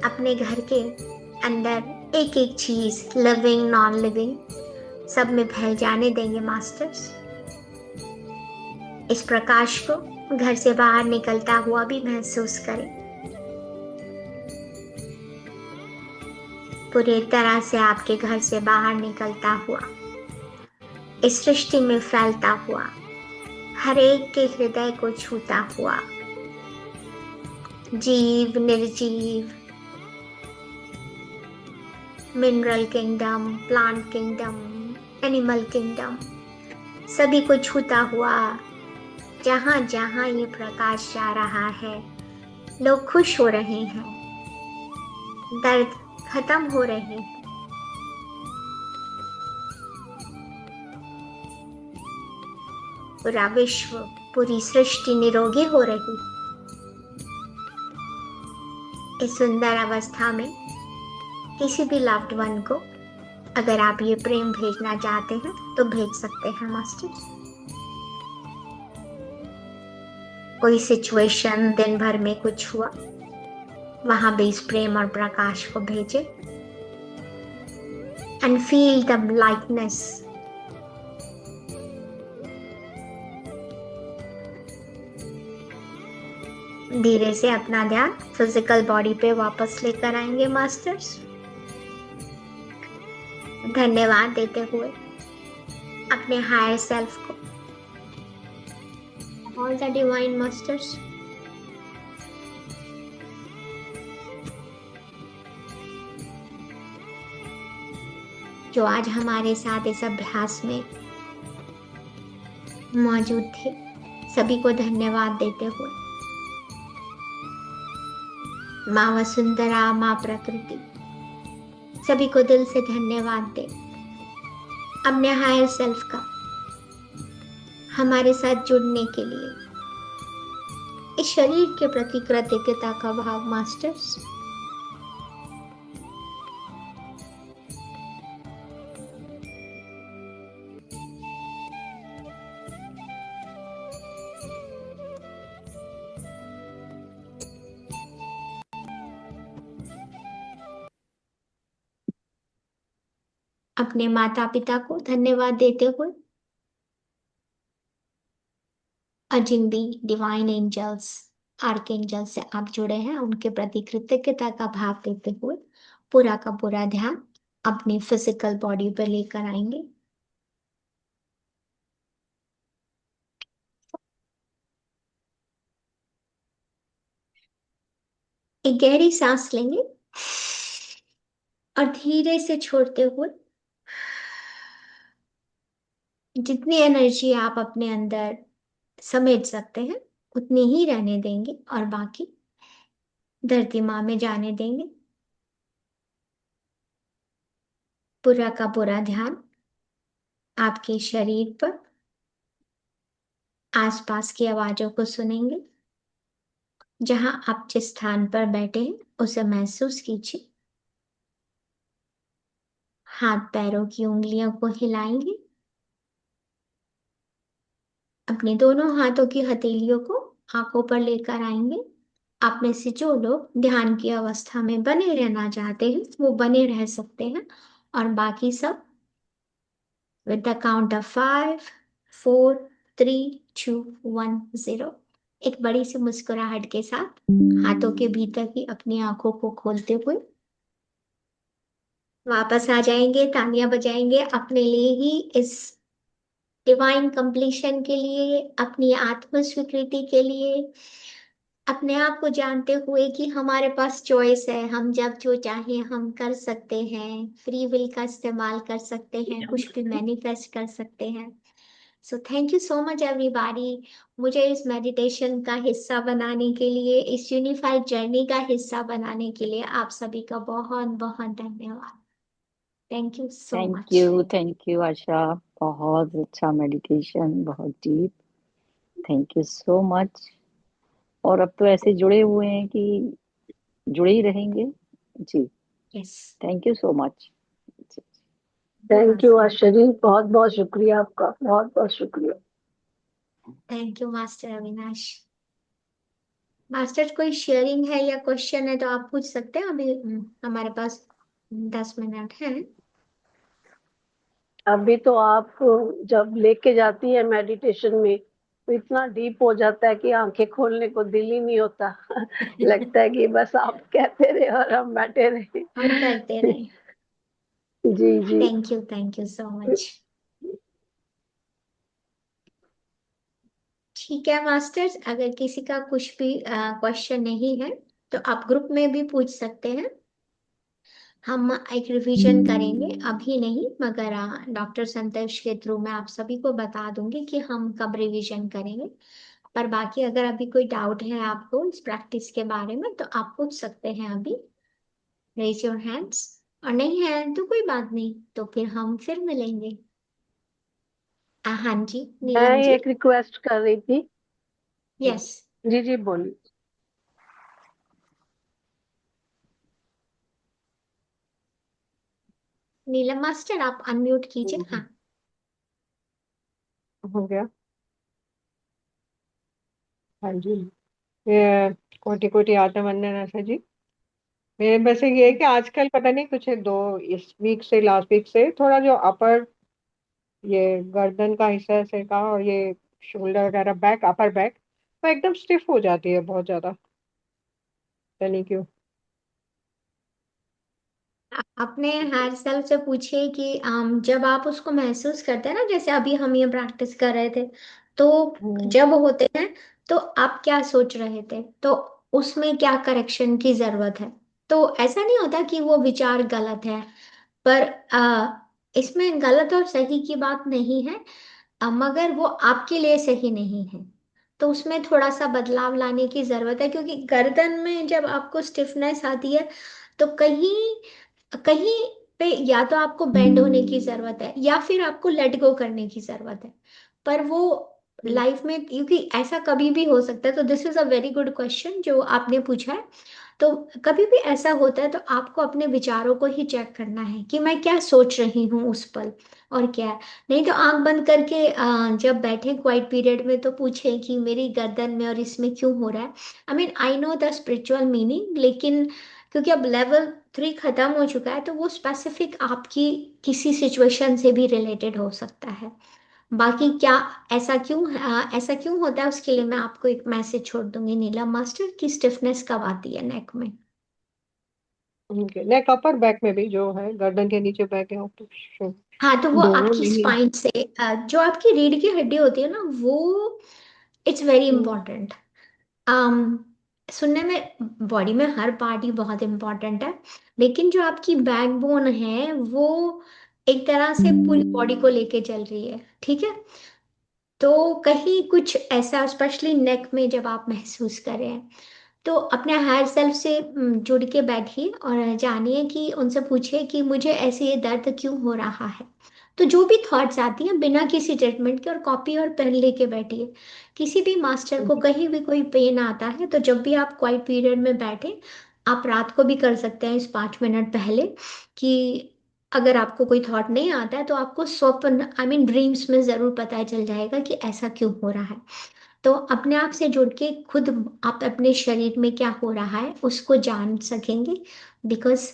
अपने घर के अंदर एक एक चीज, लिविंग नॉन लिविंग, सब में फैल जाने देंगे मास्टर्स। इस प्रकाश को घर से बाहर निकलता हुआ भी महसूस करें। पूरी तरह से आपके घर से बाहर निकलता हुआ, इस सृष्टि में फैलता हुआ, हर एक के हृदय को छूता हुआ, जीव, निर्जीव, mineral kingdom, plant kingdom, animal kingdom, सभी को छूता हुआ, जहां जहां ये प्रकाश जा रहा है, लोग खुश हो रहे हैं, दर्द खत्म हो रहे हैं, पूरा विश्व, पूरी सृष्टि निरोगी हो रही। इस सुंदर अवस्था में किसी भी लव्ड वन को अगर आप ये प्रेम भेजना चाहते हैं तो भेज सकते हैं मास्टर्स। कोई सिचुएशन दिन भर में कुछ हुआ, वहां भी इस प्रेम और प्रकाश को भेजे एंड फील द लाइटनेस। धीरे से अपना ध्यान फिजिकल बॉडी पे वापस लेकर आएंगे मास्टर्स, धन्यवाद देते हुए अपने हायर सेल्फ को, ऑल द डिवाइन मास्टर्स, जो आज हमारे साथ इस अभ्यास में मौजूद थे, सभी को धन्यवाद देते हुए माँ वसुंधरा, माँ प्रकृति, सभी को दिल से धन्यवाद दे अपने हायर सेल्फ का हमारे साथ जुड़ने के लिए, इस शरीर के प्रति कृतज्ञता का भाव मास्टर्स। अपने माता पिता को धन्यवाद देते हुए जिन भी डिवाइन एंजल्स, आर्कएंजल से आप जुड़े हैं, उनके प्रति कृतज्ञता का भाव देते हुए पूरा का पूरा ध्यान अपनी फिजिकल बॉडी पर लेकर आएंगे। एक गहरी सांस लेंगे और धीरे से छोड़ते हुए जितनी एनर्जी आप अपने अंदर समेट सकते हैं उतनी ही रहने देंगे और बाकी धरती माँ में जाने देंगे। पूरा का पूरा ध्यान आपके शरीर पर, आसपास की आवाजों को सुनेंगे। जहां आप जिस स्थान पर बैठे हैं उसे महसूस कीजिए। हाथ पैरों की उंगलियों को हिलाएंगे। अपने दोनों हाथों की हथेलियों को आंखों पर लेकर आएंगे। आप में से जो लोग ध्यान की अवस्था में बने रहना चाहते हैं वो बने रह सकते हैं, और बाकी सब विद द काउंट ऑफ 5, 4, 3, 2, 1, 0 एक बड़ी सी मुस्कुराहट के साथ हाथों के भीतर ही अपनी आंखों को खोलते हुए वापस आ जाएंगे, तालियां बजाएंगे अपने लिए ही, इस डिवाइन कंप्लीशन के लिए, अपनी आत्म स्वीकृति के लिए, अपने आप को जानते हुए कि हमारे पास चॉइस है, हम जब जो चाहें हम कर सकते हैं, फ्री विल का इस्तेमाल कर सकते हैं, कुछ भी मैनिफेस्ट कर सकते हैं। So thank you so much everybody, मुझे इस मेडिटेशन का हिस्सा बनाने के लिए, इस यूनिफाइड जर्नी का हिस्सा बनाने के लिए आप सभी का बहुत बहुत धन्यवाद। Thank you so much. Thank you Asha, बहुत अच्छा मेडिटेशन, बहुत deep. Thank you so much. और अब तो ऐसे जुड़े हुए हैं कि जुड़े ही रहेंगे जी। Yes, thank you so much. Thank you Asha ji, बहुत बहुत शुक्रिया आपका, बहुत बहुत शुक्रिया। Thank you master Avinash. Master कोई शेयरिंग है या क्वेश्चन है तो आप पूछ सकते हैं, अभी हमारे पास 10 मिनट है। अभी तो आप जब लेके जाती है मेडिटेशन में, तो इतना डीप हो जाता है कि आंखें खोलने को दिल ही नहीं होता। लगता है कि बस आप कहते रहे और हम बैठे रहे। हम करते रहे। जी जी। Thank you so much. ठीक है मास्टर्स, अगर किसी का कुछ भी क्वेश्चन नहीं है तो आप ग्रुप में भी पूछ सकते हैं। हम एक रिवीजन करेंगे, अभी नहीं मगर डॉक्टर संतोष के थ्रू मैं आप सभी को बता दूंगी कि हम कब रिवीजन करेंगे। पर बाकी अगर अभी कोई डाउट है आपको इस प्रैक्टिस के बारे में तो आप पूछ सकते हैं अभी। Raise your hands. और नहीं है तो कोई बात नहीं, तो फिर हम फिर मिलेंगे। हाँ जी, मैं नीलम जी। एक रिक्वेस्ट कर रही थी। यस। जी जी बोलिए। नीलम मास्टर आप अनम्यूट कीजिए। हाँ। हो गया। हाँ जी। ये कोटि कोटि आत्म वंदन आशा जी। मेरे बस ये है कि आजकल पता नहीं कुछ है, दो इस वीक से लास्ट वीक से थोड़ा जो अपर ये गर्दन का हिस्सा है सिर का, और ये शोल्डर वगैरह बैक अपर बैक वो एकदम स्टिफ हो जाती है बहुत ज्यादा। पता नहीं क्यों। अपने हेयर सेल्फ से पूछिए कि जब आप उसको महसूस करते हैं ना, जैसे अभी हम ये प्रैक्टिस कर रहे थे, तो हम्म। जब होते हैं तो आप क्या सोच रहे थे, तो उसमें क्या करेक्शन की जरूरत है। तो ऐसा नहीं होता कि वो विचार गलत है, पर इसमें गलत और सही की बात नहीं है। मगर वो आपके लिए सही नहीं है, तो उसमें थोड़ा सा बदलाव लाने की जरूरत है। क्योंकि गर्दन में जब आपको स्टिफनेस आती है तो कहीं कहीं पे या तो आपको बेंड होने की जरूरत है या फिर आपको लेट गो करने की जरूरत है। पर वो लाइफ में, क्योंकि ऐसा कभी भी हो सकता है, तो this is a very good question जो आपने पूछा है। तो कभी भी ऐसा होता है तो आपको अपने विचारों को ही चेक करना है कि मैं क्या सोच रही हूँ उस पल, और क्या है। नहीं तो आंख बंद करके जब बैठे क्वाइट पीरियड में तो पूछे कि मेरी गर्दन में और इसमें क्यों हो रहा है। I mean I know the spiritual meaning, लेकिन क्योंकि अब लेवल 3 खत्म हो चुका है तो वो स्पेसिफिक आपकी किसी सिचुएशन से भी रिलेटेड हो सकता है। बाकी क्या ऐसा क्यों होता है उसके लिए मैं आपको एक मैसेज छोड़ दूंगी नीलम मास्टर की स्टिफनेस कब आती है नेक में। नेक अपर बैक में भी जो है गर्दन के नीचे बैक है ऊपर, हाँ, तो वो दोनों आपकी नहीं। स्पाइन से जो आपकी रीढ़ की हड्डी होती है ना, वो इट्स वेरी हम्म। इंपॉर्टेंट। सुनने में बॉडी में हर पार्ट ही बहुत इंपॉर्टेंट है, लेकिन जो आपकी बैकबोन है वो एक तरह से पूरी बॉडी को लेके चल रही है, ठीक है। तो कहीं कुछ ऐसा स्पेशली नेक में जब आप महसूस करें तो अपने हायर सेल्फ से जुड़ के बैठिए और जानिए कि उनसे पूछिए कि मुझे ऐसे ये दर्द क्यों हो रहा है। तो जो भी थॉट्स आती हैं बिना किसी ट्रीटमेंट के, और कॉपी और पेन लेके बैठिए। किसी भी मास्टर को कहीं भी कोई पेन आता है तो जब भी आप क्वाइट पीरियड में बैठे, आप रात को भी कर सकते हैं इस 5 मिनट पहले, कि अगर आपको कोई थॉट नहीं आता है तो आपको स्वप्न आई मीन ड्रीम्स में जरूर पता चल जाएगा कि ऐसा क्यों हो रहा है। तो अपने आप से जुड़ के खुद आप अपने शरीर में क्या हो रहा है उसको जान सकेंगे। बिकॉज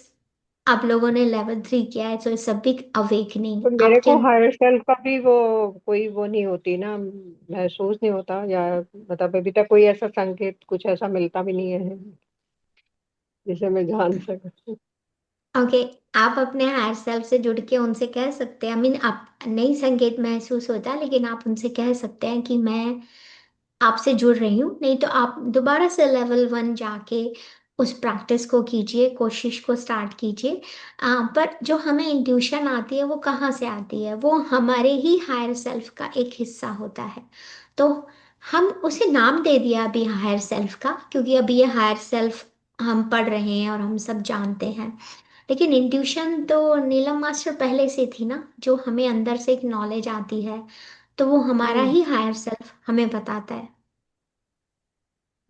आप लोगों ने लेवल 3 किया है, so it's a big awakening तो मेरे आपके को अंदर। हायर सेल्फ का भी वो कोई वो नहीं होती ना, महसूस नहीं होता, या मतलब अभी तक कोई ऐसा संकेत कुछ ऐसा मिलता भी नहीं है जिसे मैं जान सकूं। ओके। आप अपने हायर सेल्फ से जुड़ के उनसे कह सकते हैं, आई मीन आप नहीं संकेत महसूस होता, लेकिन आप उनसे कह सकते हैं कि मैं आपसे जुड़ रही हूँ। नहीं तो आप दोबारा से लेवल 1 जाके उस प्रैक्टिस को कीजिए, कोशिश को स्टार्ट कीजिए। पर जो हमें इंट्यूशन आती है वो कहाँ से आती है, वो हमारे ही हायर सेल्फ का एक हिस्सा होता है। तो हम उसे नाम दे दिया अभी हायर सेल्फ का, क्योंकि अभी ये हायर सेल्फ हम पढ़ रहे हैं और हम सब जानते हैं। लेकिन इंट्यूशन तो नीलम मास्टर पहले से थी ना, जो हमें अंदर से एक नॉलेज आती है, तो वो हमारा हम्म। ही हायर सेल्फ हमें बताता है।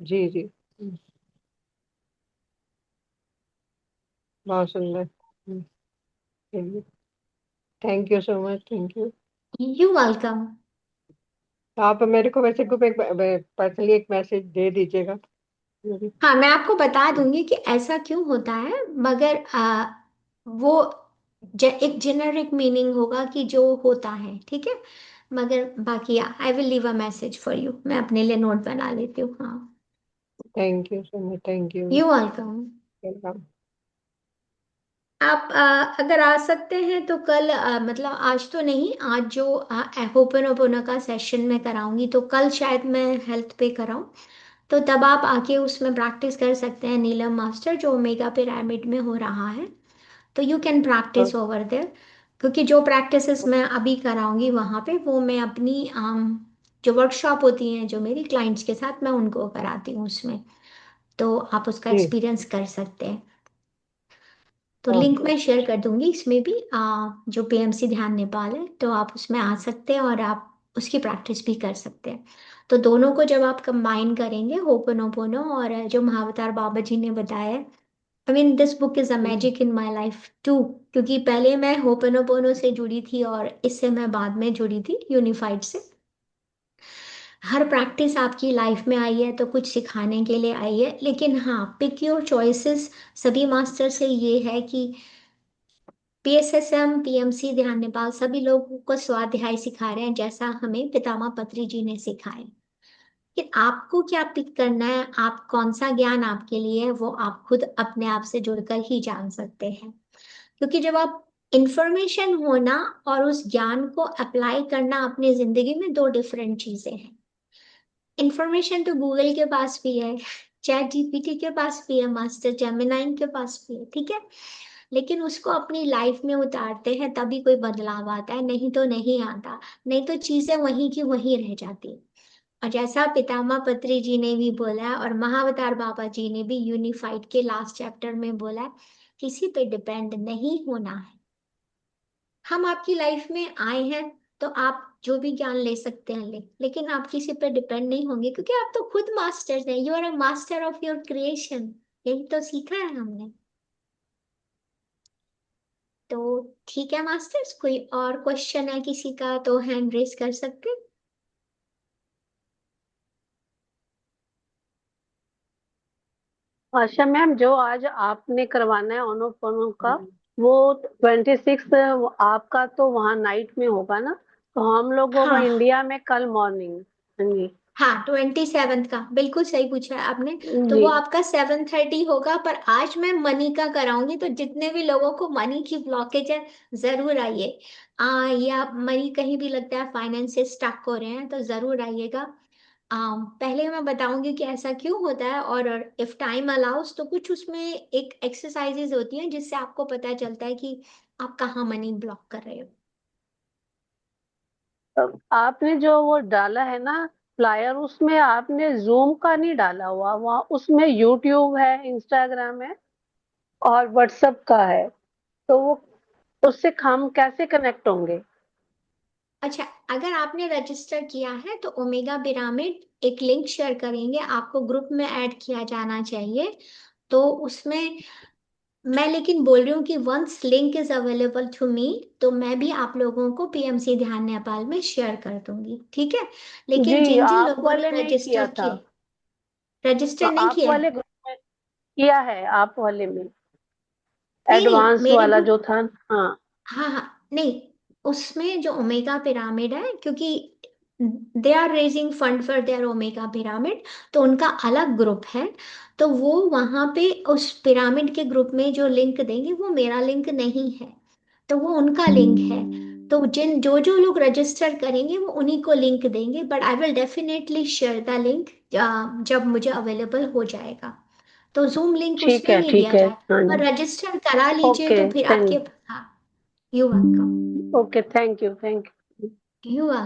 जी जी। बहुत सुंदर। Thank you so much, thank you. You welcome. आप मेरे को वैसे को एक पर्सनली एक मैसेज दे दीजिएगा मुझे। हाँ, मैं आपको बता दूंगी कि ऐसा क्यों होता है, मगर वो एक जेनरिक मीनिंग होगा कि जो होता है, ठीक है। मगर बाकी I will leave a message for you, मैं अपने लिए नोट बना लेती हूँ। हाँ, thank you so much, thank you. You welcome. Welcome. आप अगर आ सकते हैं तो कल, मतलब आज तो नहीं, आज जो होपनोपोनो का सेशन मैं कराऊंगी तो कल शायद मैं हेल्थ पे कराऊं, तो तब आप आके उसमें प्रैक्टिस कर सकते हैं नीलम मास्टर, जो ओमेगा पिरामिड में हो रहा है। तो you can practice over there, क्योंकि जो प्रैक्टिसेस मैं अभी कराऊंगी वहाँ पे, वो मैं अपनी जो वर्कशॉप होती हैं जो मेरी क्लाइंट्स के साथ, मैं उनको कराती हूँ उसमें, तो आप उसका जी। एक्सपीरियंस कर सकते हैं। तो लिंक ओके। मैं शेयर कर दूंगी इसमें भी, जो पीएमसी ध्यान नेपाल है, तो आप उसमें आ सकते हैं और आप उसकी प्रैक्टिस भी कर सकते हैं। तो दोनों को जब आप कंबाइन करेंगे, होपनोपोनो और जो महावतार बाबा जी ने बताया, I mean this book is a magic in my life too, क्योंकि पहले मैं होपनोपोनो से जुड़ी थी और इससे मैं बाद में जुड़ी थी यूनिफाइड से। हर प्रैक्टिस आपकी लाइफ में आई है तो कुछ सिखाने के लिए आई है, लेकिन हाँ, पिक योर चॉइसेस। सभी मास्टर से ये है कि पीएसएसएम, पीएमसी, ध्यान नेपाल सभी लोगों को स्वाध्याय सिखा रहे हैं, जैसा हमें पितामह पत्री जी ने सिखाया। कि आपको क्या पिक करना है, आप कौन सा ज्ञान आपके लिए है, वो आप खुद अपने आप से जुड़कर ही जान सकते हैं। क्योंकि जब आप इंफॉर्मेशन होना और उस ज्ञान को अप्लाई करना अपनी जिंदगी में, दो डिफरेंट चीजें हैं। इंफॉर्मेशन तो गूगल के पास भी है, चैट जीपीटी के पास भी है, मास्टर जेमिनाई के पास भी है, ठीक है। लेकिन उसको अपनी लाइफ में उतारते हैं तभी कोई बदलाव आता है, नहीं तो नहीं आता। नहीं तो चीजें वहीं की वहीं रह जाती। और जैसा पितामह पत्री जी ने भी बोला है और महाअवतार बाबा जी ने भी यूनिफाइड के लास्ट चैप्टर में बोला है, किसी पे डिपेंड नहीं होना है। हम आपकी लाइफ में आए हैं तो आप जो भी ज्ञान ले सकते हैं ले, लेकिन आप किसी पे डिपेंड नहीं होंगे, क्योंकि आप तो खुद मास्टर्स हैं, you are a master of your creation. यही तो सीखा है हमने। तो ठीक है मास्टर्स, कोई और क्वेश्चन है किसी का तो हैंड रेस कर सकते हैं। आशा मैम, जो आज आपने करवाना है ओनोपोनो का, वो 26 आपका तो वहाँ नाइट में होगा ना, तो हम लोगों का हाँ इंडिया में कल मॉर्निंग। हाँ जी। हाँ, 27 का बिल्कुल सही पूछा है आपने। तो जी। वो आपका 7:30 होगा, पर आज मैं मनी का कराऊंगी, तो जितने भी लोगों को मनी की ब्लॉकेज है, जरूर आइए। या मनी कहीं भी लगता है, फाइनेंस से स्टक हो रहे हैं, तो जरूर आइएगा। पहले मैं बताऊंगी कि ऐसा क्यों होता है, और इफ टाइम अलाउस तो कुछ उसमें एक एक्सरसाइजेज होती हैं जिससे आपको पता चलता है कि आप कहाँ मनी ब्लॉक कर रहे हो। अब आपने जो वो डाला है ना फ्लायर, उसमें आपने जूम का नहीं डाला हुआ, वहाँ उसमें यूट्यूब है, इंस्टाग्राम है और व्हाट्सएप का है, तो वो उससे हम कैसे कनेक्ट होंगे? अच्छा, अगर आपने रजिस्टर किया है तो ओमेगा पिरामिड एक लिंक शेयर करेंगे, आपको ग्रुप में ऐड किया जाना चाहिए। तो उसमें मैं लेकिन बोल रही हूँ कि once link is available to me, तो मैं भी आप लोगों को पीएमसी ध्यान नेपाल में शेयर कर दूंगी, ठीक है। लेकिन जी, जिन जिन आप लोगों वाले ने में किया रजिस्टर था। किया, रजिस्टर हाँ, नहीं आप किया है। वाले ग्रुप में किया है, आप वाले में नहीं नहीं, एडवांस मेरे वाला ग्रुप, जो था। हाँ। हाँ हाँ, नहीं, उसमें जो ओमेगा पिरामिड है, क्योंकि they are raising fund for their omega pyramid, तो उनका अलग ग्रुप है। तो वो वहां पे उस पिरामिड के ग्रुप में जो लिंक देंगे, वो मेरा लिंक नहीं है, तो वो उनका लिंक है। तो जिन जो जो लोग रजिस्टर करेंगे वो उन्हीं को लिंक देंगे, but I will definitely share the link जब मुझे अवेलेबल हो जाएगा। तो जूम लिंक ठीक उसमें है, नहीं दिया ठीक है। जाए, हाँ पर जी। रजिस्टर करा लीजिए ओके, तो फिर आपके, थैंक हाँ, you welcome. Okay, thank you, thank you. You are